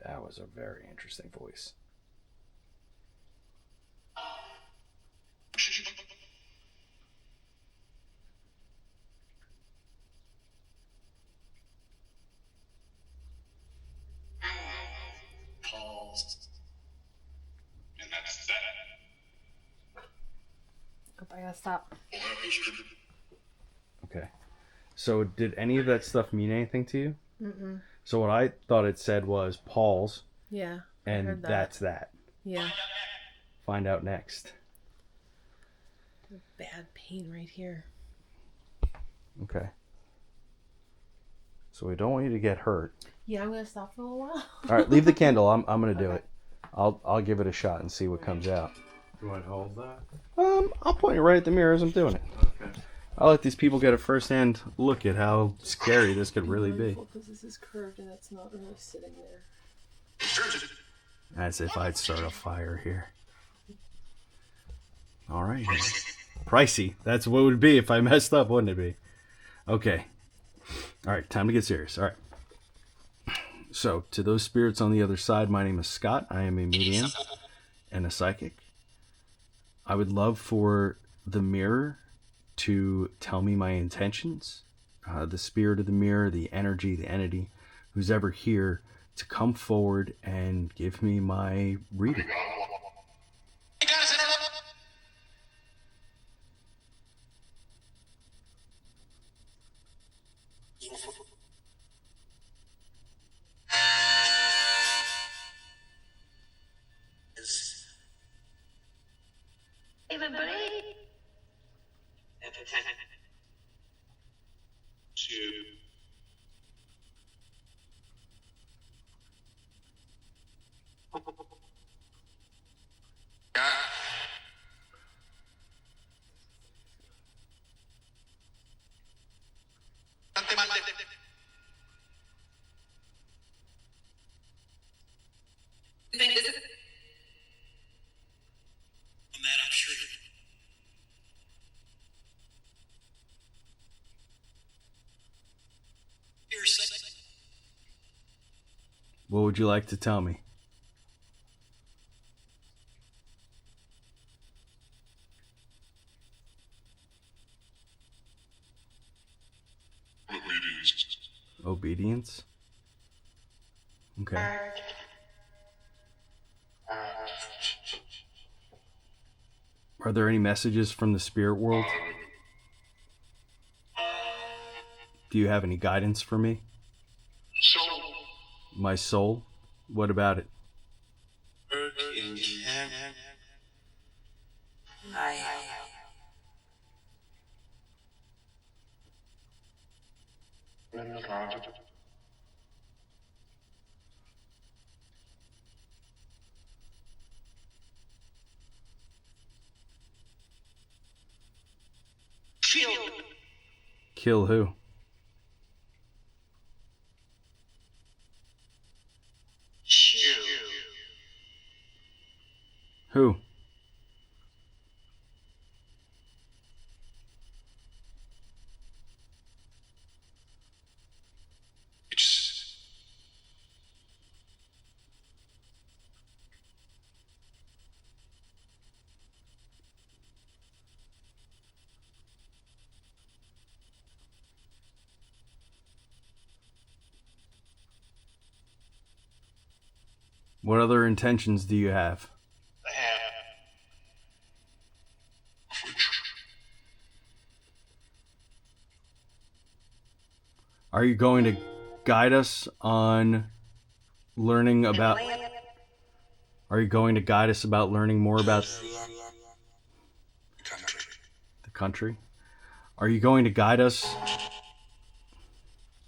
That was a very interesting voice. Pause. And that's that. Oh, I gotta stop. Okay. So did any of that stuff mean anything to you? Mm-mm. So what I thought it said was Paul's, Yeah. I and heard that. that's that. Yeah. Find out next. Bad pain right here. Okay. So we don't want you to get hurt. Yeah, I'm gonna stop for a little while. All right, leave the candle. I'm gonna do it. I'll give it a shot and see what comes out. You want to hold that? I'll point it right at the mirror as I'm doing it. Okay. I'll let these people get a first-hand look at how scary this could really be. Because this is curved and it's not really sitting there. As if I'd start a fire here. All right. Pricey. That's what it would be if I messed up, wouldn't it be? Okay. All right, time to get serious. All right. So, to those spirits on the other side, my name is Scott. I am a medium and a psychic. I would love for the mirror to tell me my intentions. The spirit of the mirror, the energy, the entity, who's ever here, to come forward and give me my reading. Everybody. What would you like to tell me? Obedience? Okay. Are there any messages from the spirit world? Do you have any guidance for me? My soul? What about it? Kill who? Who? What other intentions do you have? Are you going to guide us on learning about... Are you going to guide us about learning more about the country? Are you going to guide us...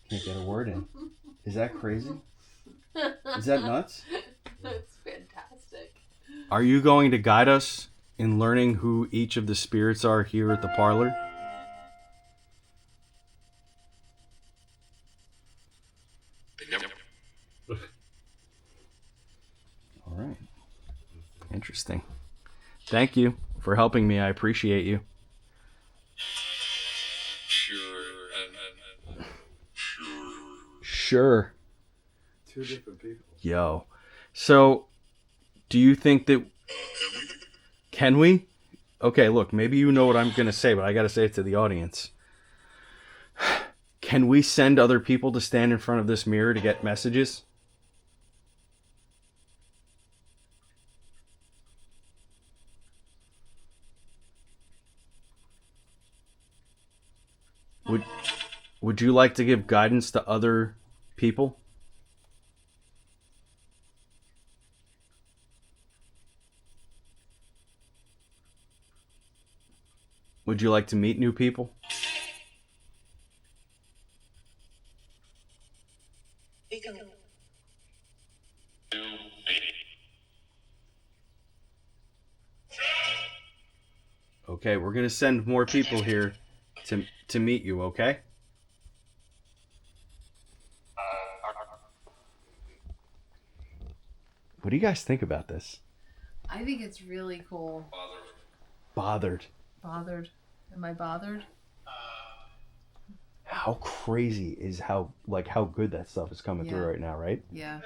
Can't get a word in. Is that crazy? Is that nuts? That's fantastic. Are you going to guide us in learning who each of the spirits are here at the parlor? Yep. All right. Interesting. Thank you for helping me. I appreciate you. Sure. Sure. Two different people. Yo. So, do you think that... Can we? Okay, look, maybe you know what I'm going to say, but I got to say it to the audience. Can we send other people to stand in front of this mirror to get messages? Would you like to give guidance to other people? Would you like to meet new people? Okay, we're going to send more people here to meet you, okay? What do you guys think about this? I think it's really cool. Bothered. Bothered. Am I bothered? How crazy is how good that stuff is coming through right now, right? Yeah.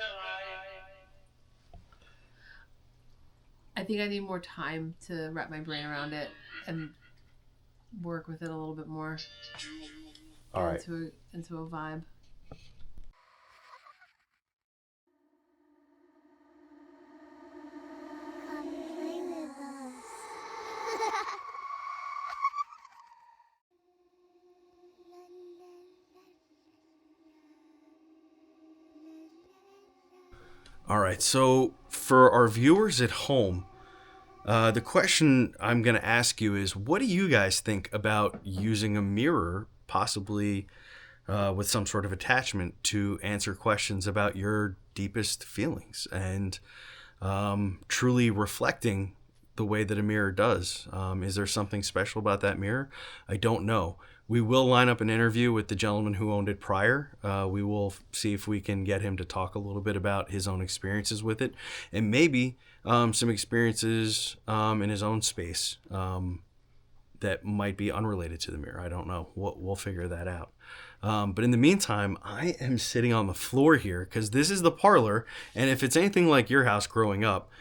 I think I need more time to wrap my brain around it and work with it a little bit more. All right. Into a vibe. All right, so for our viewers at home, the question I'm going to ask you is, what do you guys think about using a mirror, possibly with some sort of attachment, to answer questions about your deepest feelings and truly reflecting the way that a mirror does? Is there something special about that mirror? I don't know. We will line up an interview with the gentleman who owned it prior. We will see if we can get him to talk a little bit about his own experiences with it, and maybe some experiences in his own space that might be unrelated to the mirror. I don't know. We'll figure that out. But in the meantime, I am sitting on the floor here because this is the parlor, and if it's anything like your house growing up,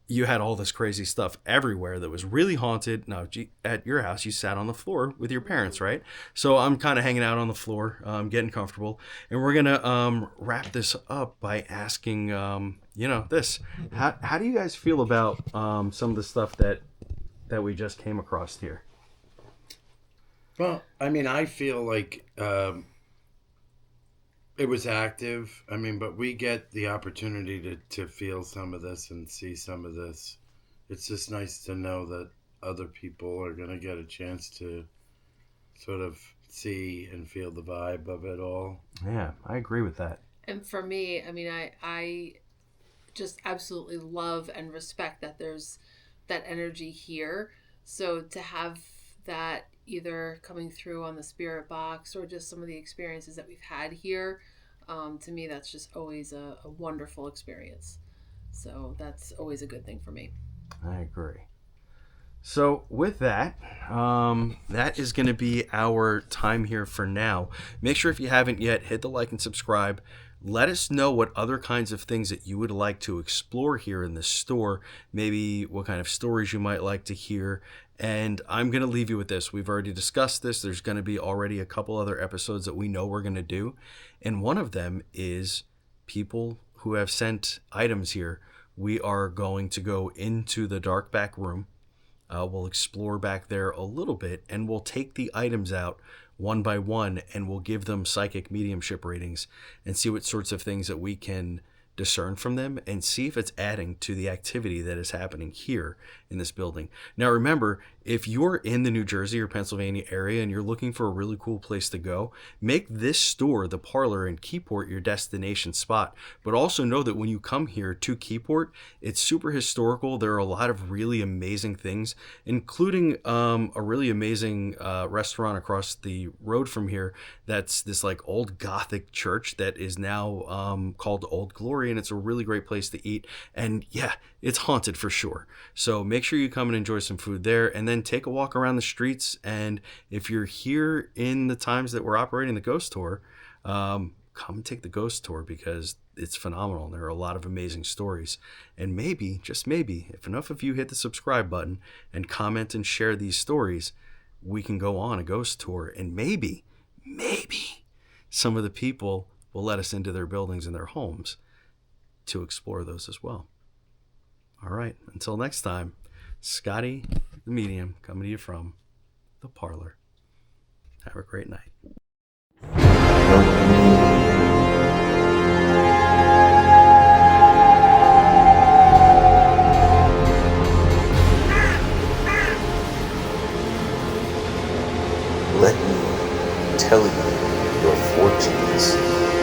you had all this crazy stuff everywhere that was really haunted. Now, at your house, you sat on the floor with your parents, right? So I'm kind of hanging out on the floor, getting comfortable. And we're going to wrap this up by asking, this. How do you guys feel about some of the stuff that we just came across here? Well, I mean, I feel like it was active. I mean, but we get the opportunity to feel some of this and see some of this. It's just nice to know that other people are going to get a chance to sort of see and feel the vibe of it all. Yeah, I agree with that. And for me, I mean, I just absolutely love and respect that there's that energy here. So to have that either coming through on the spirit box or just some of the experiences that we've had here, to me, that's just always a wonderful experience. So that's always a good thing for me. I agree. So with that, that is going to be our time here for now. Make sure if you haven't yet, hit the like and subscribe. Let us know what other kinds of things that you would like to explore here in the store. Maybe what kind of stories you might like to hear. And I'm going to leave you with this. We've already discussed this. There's going to be already a couple other episodes that we know we're going to do. And one of them is people who have sent items here. We are going to go into the dark back room. We'll explore back there a little bit, and we'll take the items out one by one, and we'll give them psychic mediumship ratings and see what sorts of things that we can discern from them and see if it's adding to the activity that is happening here in this building. Now remember, if you're in the New Jersey or Pennsylvania area and you're looking for a really cool place to go, make this store, the Parlor in Keyport, your destination spot. But also know that when you come here to Keyport, it's super historical. There are a lot of really amazing things, including a really amazing restaurant across the road from here that's this like old Gothic church that is now called Old Glory, and it's a really great place to eat. And yeah, it's haunted for sure. So make sure you come and enjoy some food there, and then take a walk around the streets. And if you're here in the times that we're operating the ghost tour, come and take the ghost tour, because it's phenomenal. And there are a lot of amazing stories. And maybe, just maybe, if enough of you hit the subscribe button and comment and share these stories, we can go on a ghost tour, and maybe some of the people will let us into their buildings and their homes to explore those as well. All right, until next time, Scotty the Medium coming to you from the Parlor. Have a great night. Let me tell you your fortunes.